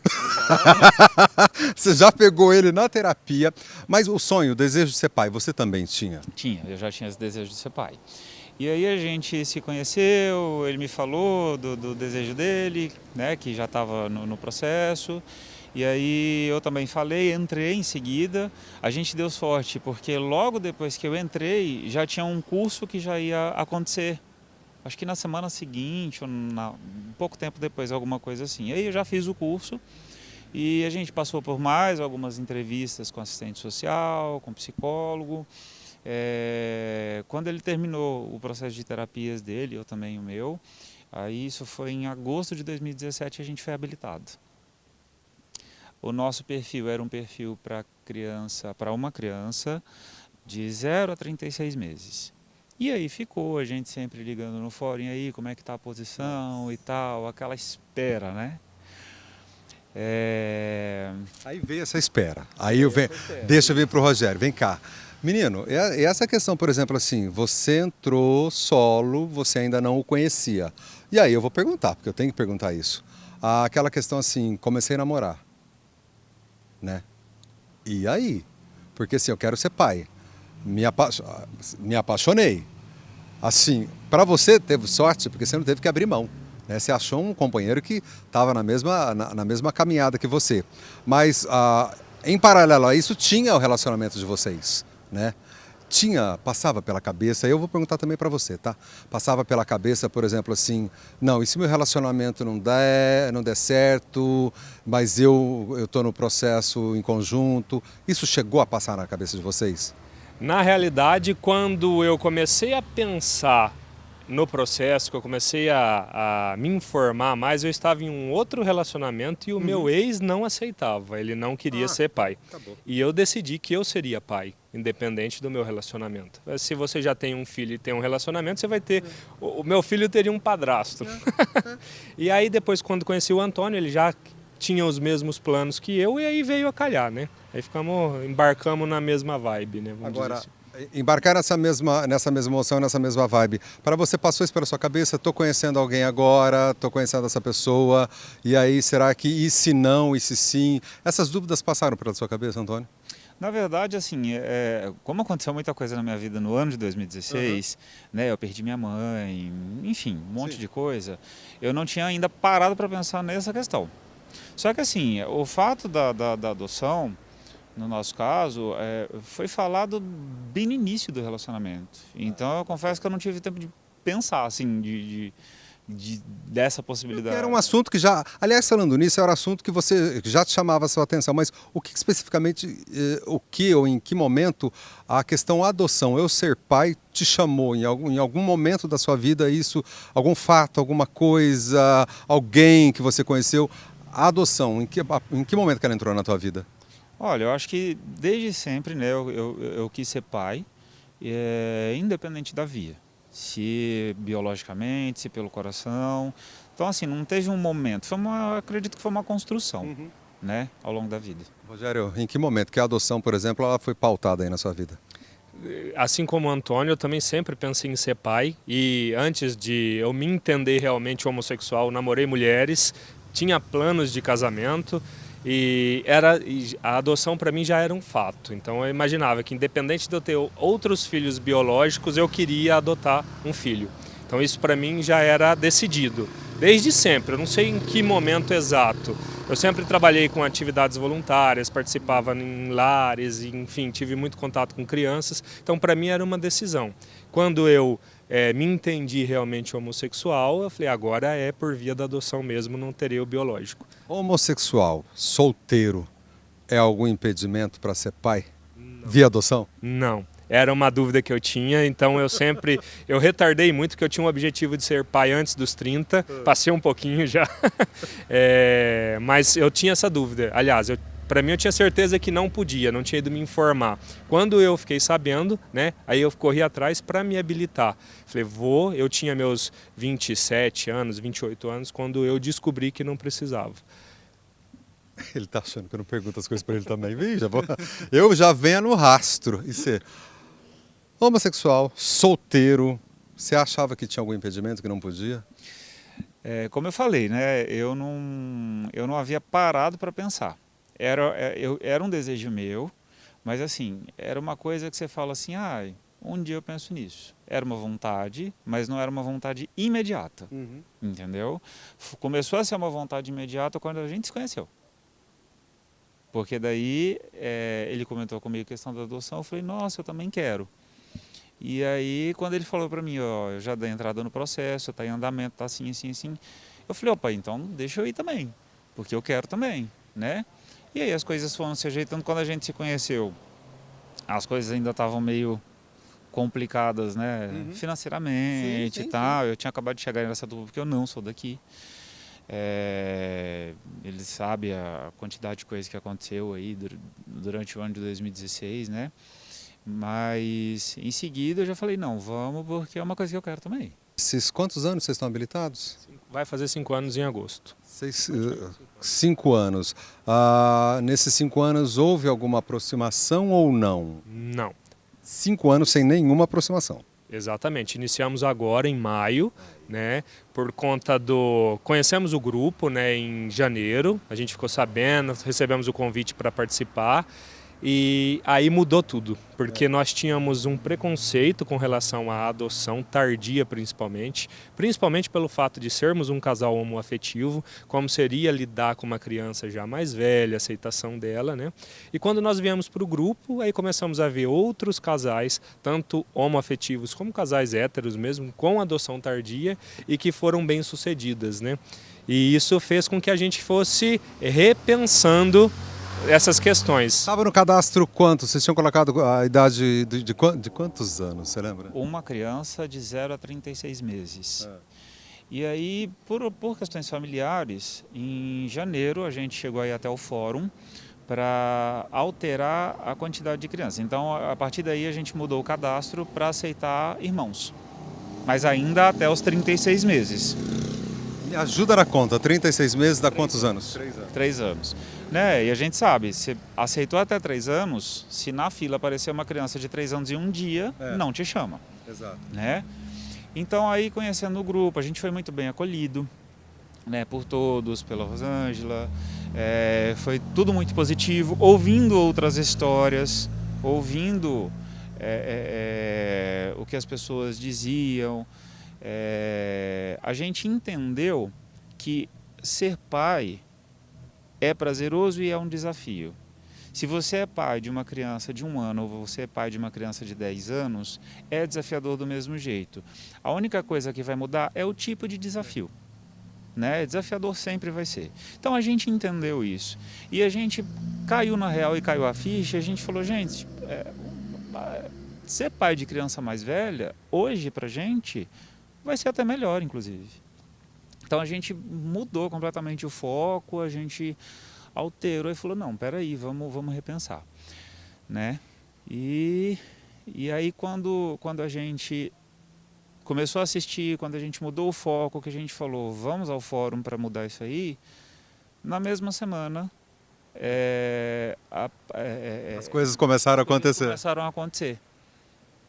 você já pegou ele na terapia, mas o sonho, o desejo de ser pai, você também tinha? Tinha, eu já tinha esse desejo de ser pai. E aí a gente se conheceu, ele me falou do desejo dele, né, que já estava no processo. E aí eu também falei, entrei em seguida. A gente deu sorte, porque logo depois que eu entrei, já tinha um curso que já ia acontecer. Acho que na semana seguinte, ou um pouco tempo depois, alguma coisa assim. E aí eu já fiz o curso e a gente passou por mais algumas entrevistas com assistente social, com psicólogo. Quando ele terminou o processo de terapias dele, eu também o meu, aí isso foi em agosto de 2017 e a gente foi habilitado. O nosso perfil era um perfil para uma criança de 0 a 36 meses. E aí ficou a gente sempre ligando no fórum, e aí como é que está a posição e tal, aquela espera, né? Aí veio essa espera. Deixa eu vir para o Rogério, vem cá. Menino, essa questão, por exemplo, assim, você entrou solo, você ainda não o conhecia. E aí eu vou perguntar, porque eu tenho que perguntar isso. Aquela questão assim, comecei a namorar, né? E aí? Porque assim, eu quero ser pai. Me apaixonei. Assim, para você teve sorte, porque você não teve que abrir mão, né? Você achou um companheiro que estava na mesma caminhada que você. Mas, em paralelo a isso, tinha o relacionamento de vocês, né? Passava pela cabeça, eu vou perguntar também para você, tá? Passava pela cabeça, por exemplo, assim, não, e se meu relacionamento não der certo, mas eu tô no processo em conjunto, isso chegou a passar na cabeça de vocês? Na realidade, quando eu comecei a pensar no processo, que eu comecei a me informar mais, eu estava em um outro relacionamento e o meu ex não aceitava, ele não queria ser pai. E eu decidi que eu seria pai, independente do meu relacionamento. Se você já tem um filho e tem um relacionamento, você vai ter... O meu filho teria um padrasto. E aí depois, quando conheci o Antônio, ele já tinha os mesmos planos que eu e aí veio a calhar, né? Aí embarcamos na mesma vibe, né? Agora, assim. Embarcar nessa mesma emoção, nessa mesma vibe. Para você, passou isso pela sua cabeça? Estou conhecendo alguém agora, estou conhecendo essa pessoa, e aí será que e se não, e se sim? Essas dúvidas passaram pela sua cabeça, Antônio? Na verdade, assim, como aconteceu muita coisa na minha vida no ano de 2016, né, eu perdi minha mãe, enfim, um monte de coisa, eu não tinha ainda parado para pensar nessa questão. Só que assim, o fato da adoção, no nosso caso, foi falado bem no início do relacionamento. Então eu confesso que eu não tive tempo de pensar, assim, dessa possibilidade. Era um assunto que já, aliás, falando nisso, era um assunto que já te chamava a sua atenção, mas o que especificamente, ou em que momento a questão adoção, eu ser pai, te chamou em algum momento da sua vida isso, algum fato, alguma coisa, alguém que você conheceu, a adoção, em que momento que ela entrou na tua vida? Olha, eu acho que desde sempre, né, eu quis ser pai, independente da via. Se biologicamente, se pelo coração. Então, assim, não teve um momento. Acredito que foi uma construção, né, ao longo da vida. Rogério, em que momento que a adoção, por exemplo, ela foi pautada aí na sua vida? Assim como o Antônio, eu também sempre pensei em ser pai. E antes de eu me entender realmente homossexual, namorei mulheres, tinha planos de casamento. E a adoção para mim já era um fato. Então eu imaginava que independente de eu ter outros filhos biológicos, eu queria adotar um filho. Então isso para mim já era decidido. Desde sempre, eu não sei em que momento exato. Eu sempre trabalhei com atividades voluntárias, participava em lares, enfim, tive muito contato com crianças. Então para mim era uma decisão. Quando eu me entendi realmente homossexual, eu falei, agora é por via da adoção mesmo, não terei o biológico. Homossexual, solteiro, é algum impedimento para ser pai? Não. Via adoção? Não. Era uma dúvida que eu tinha, então eu retardei muito, porque eu tinha um objetivo de ser pai antes dos 30, passei um pouquinho já, mas eu tinha essa dúvida. Aliás, para mim eu tinha certeza que não podia, não tinha ido me informar. Quando eu fiquei sabendo, né, aí eu corri atrás para me habilitar. Falei, eu tinha meus 27 anos, 28 anos, quando eu descobri que não precisava. Ele tá achando que eu não pergunto as coisas para ele também. Eu já venho no rastro. E você, homossexual, solteiro, você achava que tinha algum impedimento, que não podia? Como eu falei, né, eu não havia parado para pensar. Era um desejo meu, mas assim, era uma coisa que você fala assim, um dia eu penso nisso. Era uma vontade, mas não era uma vontade imediata, entendeu? Começou a ser uma vontade imediata quando a gente se conheceu. Porque daí ele comentou comigo a questão da adoção, eu falei, nossa, eu também quero. E aí, quando ele falou para mim, eu já dei entrada no processo, está em andamento, está assim, assim, assim. Eu falei, pai, então deixa eu ir também, porque eu quero também, né? E aí as coisas foram se ajeitando. Quando a gente se conheceu, as coisas ainda estavam meio complicadas, né? Financeiramente e tal. Eu tinha acabado de chegar nessa dúvida, porque eu não sou daqui. Ele sabe a quantidade de coisas que aconteceu aí durante o ano de 2016, né? Mas em seguida eu já falei, não, vamos, porque é uma coisa que eu quero também. Quantos anos vocês estão habilitados? Vai fazer 5 anos em agosto. 5 anos. Nesses 5 anos houve alguma aproximação ou não? Não. 5 anos sem nenhuma aproximação. Exatamente. Iniciamos agora em maio, né? Por conta conhecemos o grupo, né? Em janeiro. A gente ficou sabendo, recebemos o convite para participar. E aí mudou tudo, porque nós tínhamos um preconceito com relação à adoção tardia principalmente pelo fato de sermos um casal homoafetivo, como seria lidar com uma criança já mais velha, a aceitação dela, né? E quando nós viemos para o grupo, aí começamos a ver outros casais, tanto homoafetivos como casais héteros mesmo, com adoção tardia e que foram bem-sucedidas, né? E isso fez com que a gente fosse repensando essas questões. Estava no cadastro quanto? Vocês tinham colocado a idade de quantos anos, você lembra? Uma criança de 0 a 36 meses. E aí, por questões familiares, em janeiro a gente chegou aí até o fórum para alterar a quantidade de crianças. Então, a partir daí a gente mudou o cadastro para aceitar irmãos, mas ainda até os 36 meses. Me ajuda na conta, 36 meses dá quantos anos? 3 anos. né? E a gente sabe, você aceitou até 3 anos, se na fila aparecer uma criança de 3 anos em um dia, não te chama. Exato. Né? Então aí conhecendo o grupo, a gente foi muito bem acolhido, né, por todos, pela Rosângela, foi tudo muito positivo, ouvindo outras histórias, ouvindo o que as pessoas diziam, a gente entendeu que ser pai é prazeroso e é um desafio. Se você é pai de uma criança de 1 ano ou você é pai de uma criança de 10 anos, é desafiador do mesmo jeito. A única coisa que vai mudar é o tipo de desafio. Né? Desafiador sempre vai ser. Então a gente entendeu isso. E a gente caiu na real e caiu a ficha, a gente falou, gente, ser pai de criança mais velha, hoje pra gente, vai ser até melhor, inclusive. Então a gente mudou completamente o foco, a gente alterou e falou, não, peraí, vamos repensar, né? E aí quando a gente começou a assistir, quando a gente mudou o foco, que a gente falou, vamos ao fórum para mudar isso aí, na mesma semana as coisas começaram a acontecer.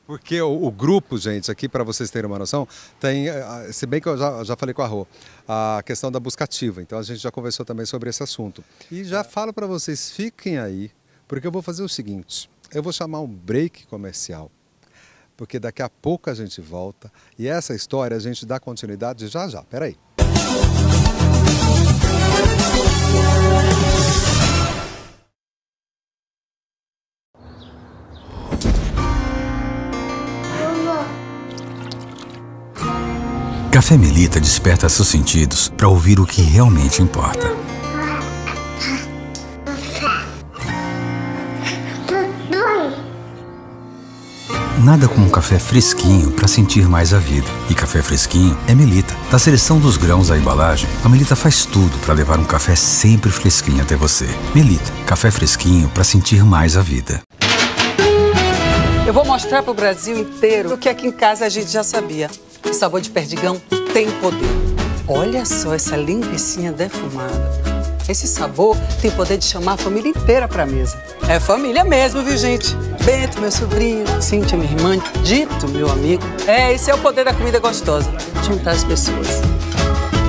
Porque o grupo, gente, aqui para vocês terem uma noção, tem, se bem que eu já falei com a Rô, a questão da busca ativa, então a gente já conversou também sobre esse assunto. E já falo para vocês, fiquem aí, porque eu vou fazer o seguinte, eu vou chamar um break comercial, porque daqui a pouco a gente volta e essa história a gente dá continuidade já. Peraí. Café Melita desperta seus sentidos para ouvir o que realmente importa. Nada como um café fresquinho para sentir mais a vida. E café fresquinho é Melita. Da seleção dos grãos à embalagem, a Melita faz tudo para levar um café sempre fresquinho até você. Melita, café fresquinho para sentir mais a vida. Eu vou mostrar para o Brasil inteiro o que aqui em casa a gente já sabia. O sabor de perdigão tem poder. Olha só essa linguicinha defumada. Esse sabor tem poder de chamar a família inteira para a mesa. É família mesmo, viu, gente? Bento, meu sobrinho, Cíntia, minha irmã, Dito, meu amigo. Esse é o poder da comida gostosa. Juntar as pessoas.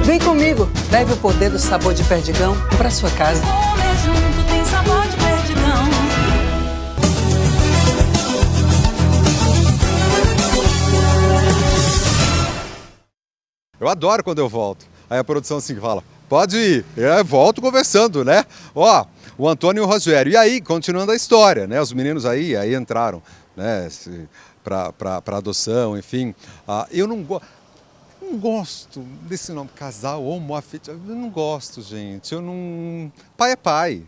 Vem comigo, leve o poder do sabor de perdigão para sua casa. Comer junto tem sabor de perdigão. Eu adoro quando eu volto. Aí a produção assim fala, pode ir. Eu volto conversando, né? Ó, o Antônio e o Rogério. E aí, continuando a história, né? Os meninos aí entraram, né? Para adoção, enfim. Eu não gosto desse nome, casal homoafetivo. Eu não gosto, gente. Eu não... Pai é pai.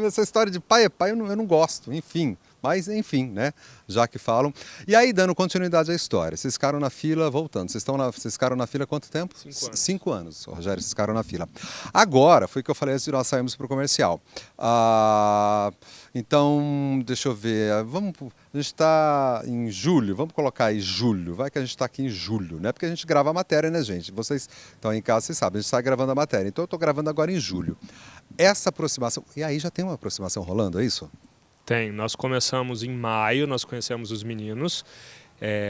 Essa história de pai é pai, eu não gosto, enfim. Mas, enfim, né? Já que falam. E aí, dando continuidade à história, vocês ficaram na fila, voltando, vocês ficaram na fila há quanto tempo? 5 anos. 5 anos, Rogério, vocês ficaram na fila. Agora, foi o que eu falei antes de nós sairmos para o comercial. Então, deixa eu ver, a gente está em julho, vamos colocar aí julho, vai que a gente está aqui em julho, né? Porque a gente grava a matéria, né, gente? Vocês estão em casa, vocês sabem, a gente está gravando a matéria. Então, eu estou gravando agora em julho. Essa aproximação, e aí já tem uma aproximação rolando, é isso? Tem, nós começamos em maio, nós conhecemos os meninos,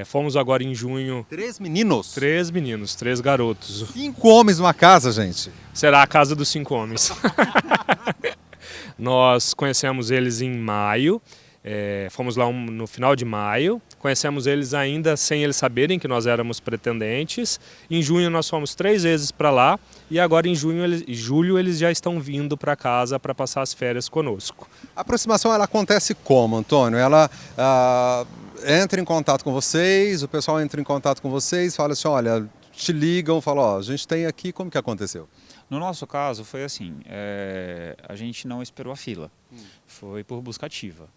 fomos agora em junho... 3 meninos? 3 meninos, 3 garotos. 5 homens numa casa, gente? Será a casa dos 5 homens. Nós conhecemos eles em maio, fomos lá no final de maio, conhecemos eles ainda sem eles saberem que nós éramos pretendentes. Em junho nós fomos 3 vezes para lá e agora em julho eles já estão vindo para casa para passar as férias conosco. A aproximação ela acontece como, Antônio? Ela entra em contato com vocês, o pessoal entra em contato com vocês, fala assim, olha, te ligam, fala, ó, a gente tem aqui, como que aconteceu? No nosso caso foi assim, a gente não esperou a fila, foi por busca ativa.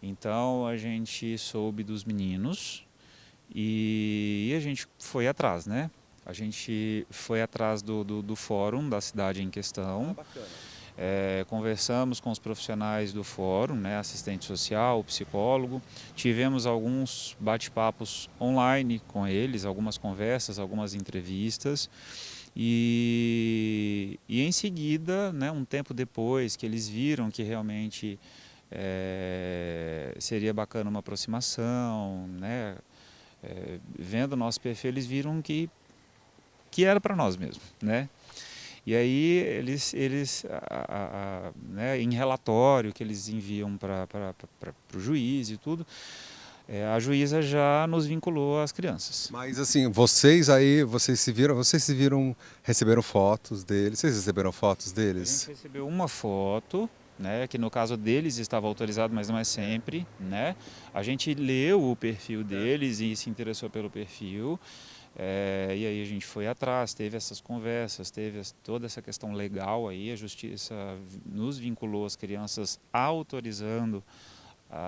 Então a gente soube dos meninos e a gente foi atrás, né? A gente foi atrás do fórum da cidade em questão. Conversamos com os profissionais do fórum, né? Assistente social, psicólogo. Tivemos alguns bate-papos online com eles, algumas conversas, algumas entrevistas. E E em seguida, né, um tempo depois que eles viram que realmente seria bacana uma aproximação, né, vendo o nosso perfil, eles viram que era para nós mesmo, né? E aí eles né, em relatório que eles enviam para o juiz e tudo, a juíza já nos vinculou às crianças. Mas assim, vocês se viram, receberam fotos deles, vocês receberam fotos deles? A gente recebeu uma foto, né, que no caso deles estava autorizado, mas não é sempre, né? A gente leu o perfil deles e se interessou pelo perfil. E aí a gente foi atrás, teve essas conversas, teve toda essa questão legal aí, a justiça nos vinculou as crianças autorizando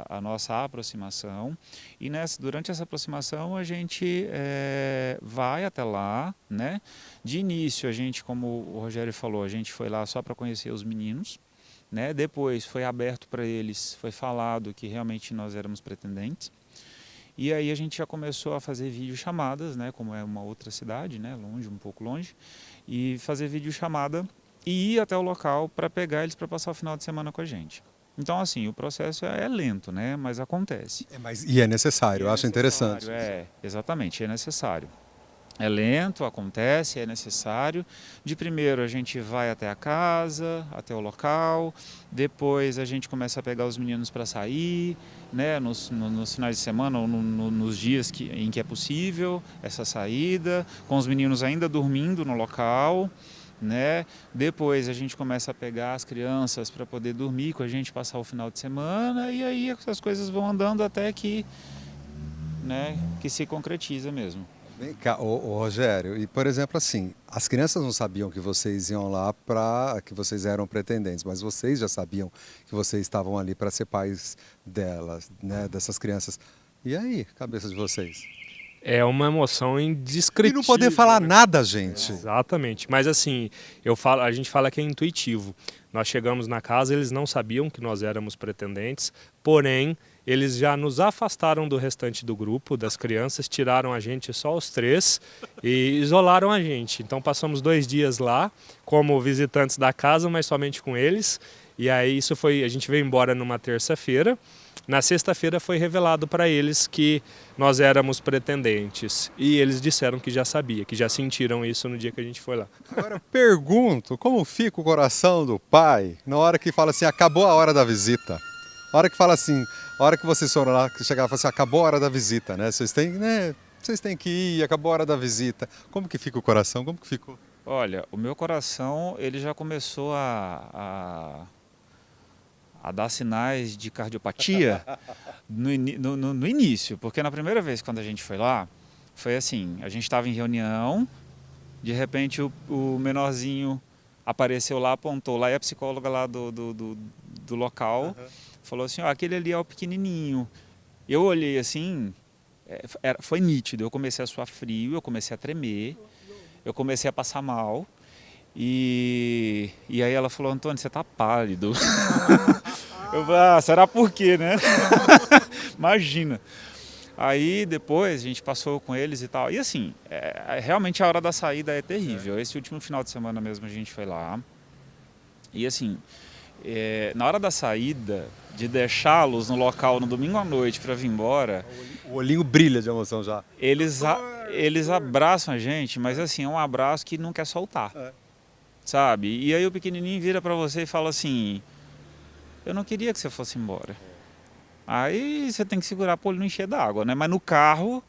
a nossa aproximação, e durante essa aproximação a gente vai até lá, né? De início a gente, como o Rogério falou, a gente foi lá só para conhecer os meninos, né? Depois foi aberto para eles, foi falado que realmente nós éramos pretendentes. E aí a gente já começou a fazer videochamadas, né, como é uma outra cidade, né, longe, um pouco longe, e fazer videochamada e ir até o local para pegar eles para passar o final de semana com a gente. Então, assim, o processo é lento, né, mas acontece. E é necessário, eu acho interessante. Exatamente, é necessário. É lento, acontece, é necessário. De primeiro a gente vai até a casa, até o local, depois a gente começa a pegar os meninos para sair, né, nos finais de semana ou nos dias em que é possível essa saída, com os meninos ainda dormindo no local, né? Depois a gente começa a pegar as crianças para poder dormir com a gente, passar o final de semana, e aí essas coisas vão andando até que, né, que se concretiza mesmo. Vem cá, ô Rogério, e por exemplo assim, as crianças não sabiam que vocês iam lá que vocês eram pretendentes, mas vocês já sabiam que vocês estavam ali para ser pais delas, né, dessas crianças. E aí, cabeça de vocês? É uma emoção indescritível. E não poder falar nada, gente. Exatamente, mas assim, a gente fala que é intuitivo. Nós chegamos na casa, eles não sabiam que nós éramos pretendentes, porém, eles já nos afastaram do restante do grupo, das crianças, tiraram a gente só os 3 e isolaram a gente. Então passamos 2 dias lá, como visitantes da casa, mas somente com eles. E aí a gente veio embora numa terça-feira. Na sexta-feira foi revelado para eles que nós éramos pretendentes. E eles disseram que já sabia, que já sentiram isso no dia que a gente foi lá. Agora eu pergunto, como fica o coração do pai na hora que fala assim, acabou a hora da visita? A hora que fala assim, a hora que vocês foram lá, que chegaram e falaram assim, acabou a hora da visita, né? Vocês têm que ir, acabou a hora da visita. Como que fica o coração? Como que ficou? Olha, o meu coração, ele já começou a dar sinais de cardiopatia no início, porque na primeira vez quando a gente foi lá, foi assim, a gente estava em reunião, de repente o menorzinho apareceu lá, apontou lá, e a psicóloga lá do local falou assim, aquele ali é o pequenininho. Eu olhei assim, foi nítido, eu comecei a suar frio, eu comecei a tremer, eu comecei a passar mal, e aí ela falou, Antônio, você tá pálido. Eu falei, será por quê, né? Imagina. Aí depois a gente passou com eles e tal. E assim, realmente a hora da saída é terrível. Esse último final de semana mesmo a gente foi lá. E assim, na hora da saída, de deixá-los no local no domingo à noite para vir embora... O olhinho brilha de emoção já. Eles abraçam a gente, mas assim, é um abraço que não quer soltar. Sabe? E aí o pequenininho vira para você e fala assim... Eu não queria que você fosse embora. Aí você tem que segurar para o olho não encher d'água, né? Mas no carro...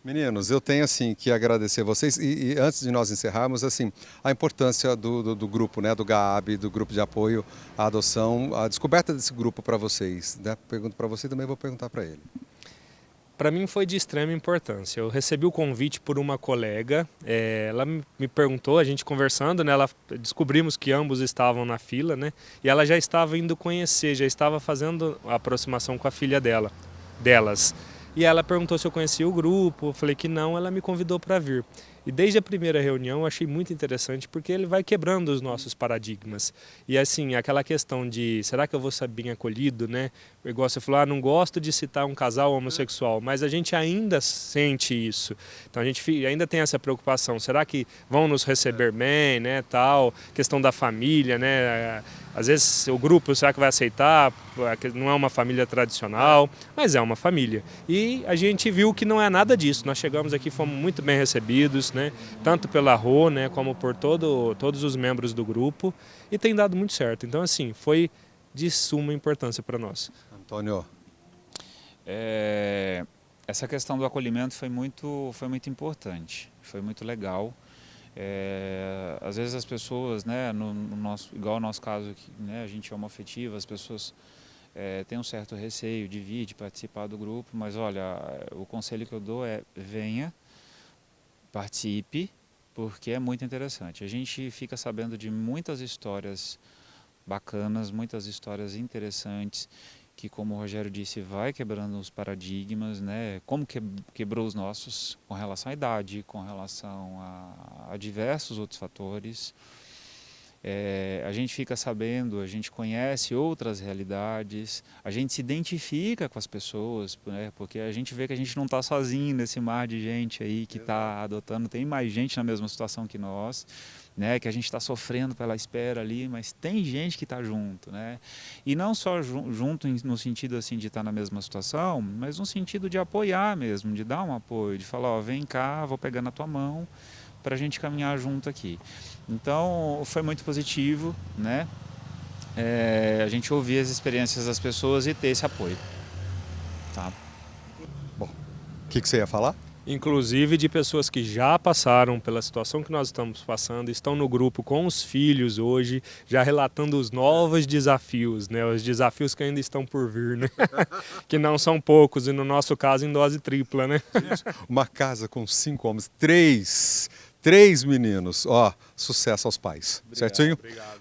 Meninos, eu tenho assim que agradecer vocês e antes de nós encerrarmos, assim, a importância do grupo, né, do GAAB, do grupo de apoio à adoção, a descoberta desse grupo para vocês, né? Pergunto para você e também vou perguntar para ele. Para mim foi de extrema importância. Eu recebi o convite por uma colega, ela me perguntou, a gente conversando, né, descobrimos que ambos estavam na fila, né, e ela já estava indo conhecer, já estava fazendo a aproximação com a filha delas. E ela perguntou se eu conhecia o grupo, eu falei que não, ela me convidou para vir. E desde a primeira reunião eu achei muito interessante porque ele vai quebrando os nossos paradigmas. E assim, aquela questão de, será que eu vou ser bem acolhido, né? Igual você falou, não gosto de citar um casal homossexual, mas a gente ainda sente isso. Então a gente ainda tem essa preocupação, será que vão nos receber bem, né, tal, questão da família, né? Às vezes o grupo, será que vai aceitar? Não é uma família tradicional, mas é uma família. E a gente viu que não é nada disso. Nós chegamos aqui, fomos muito bem recebidos, né? Tanto pela Rô, né, como por todos os membros do grupo, e tem dado muito certo. Então, assim, foi de suma importância para nós. Antônio. Essa questão do acolhimento foi muito importante, foi muito legal. Às vezes as pessoas, né, igual no nosso caso, né, a gente é homoafetivo, as pessoas têm um certo receio de vir, de participar do grupo, mas olha, o conselho que eu dou é venha, participe, porque é muito interessante. A gente fica sabendo de muitas histórias bacanas, muitas histórias interessantes, que, como o Rogério disse, vai quebrando os paradigmas, né? Como quebrou os nossos com relação à idade, com relação a diversos outros fatores. A gente fica sabendo, a gente conhece outras realidades, a gente se identifica com as pessoas, né? Porque a gente vê que a gente não está sozinho nesse mar de gente aí que está adotando, tem mais gente na mesma situação que nós, né, que a gente está sofrendo pela espera ali, mas tem gente que está junto, né? E não só junto no sentido assim de estar na mesma situação, mas no sentido de apoiar mesmo, de dar um apoio, de falar, ó, vem cá, vou pegar na tua mão para a gente caminhar junto aqui. Então foi muito positivo, né? A gente ouvir as experiências das pessoas e ter esse apoio. Tá? Bom, o que você ia falar? Inclusive de pessoas que já passaram pela situação que nós estamos passando, estão no grupo com os filhos hoje, já relatando os novos desafios, né? Os desafios que ainda estão por vir, né? Que não são poucos, e no nosso caso em dose tripla, né? Uma casa com 5 homens, 3 meninos. Ó, sucesso aos pais. Obrigado, certinho? Obrigado.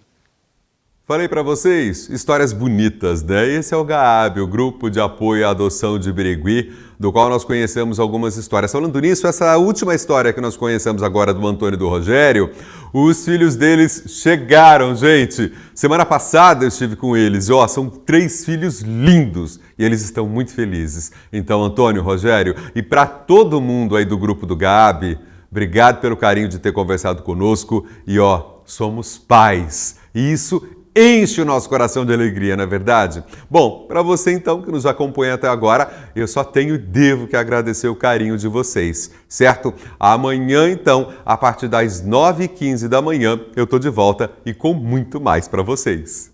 Falei para vocês, histórias bonitas, né? Esse é o GAAB, o Grupo de Apoio à Adoção de Birigui, do qual nós conhecemos algumas histórias. Falando nisso, essa última história que nós conhecemos agora do Antônio e do Rogério, os filhos deles chegaram, gente. Semana passada eu estive com eles e, ó, são 3 filhos lindos e eles estão muito felizes. Então, Antônio, Rogério, e para todo mundo aí do grupo do GAAB, obrigado pelo carinho de ter conversado conosco e, ó, somos pais. E isso enche o nosso coração de alegria, não é verdade? Bom, para você então que nos acompanha até agora, eu só tenho e devo que agradecer o carinho de vocês, certo? Amanhã então, a partir das 9h15 da manhã, eu tô de volta e com muito mais para vocês.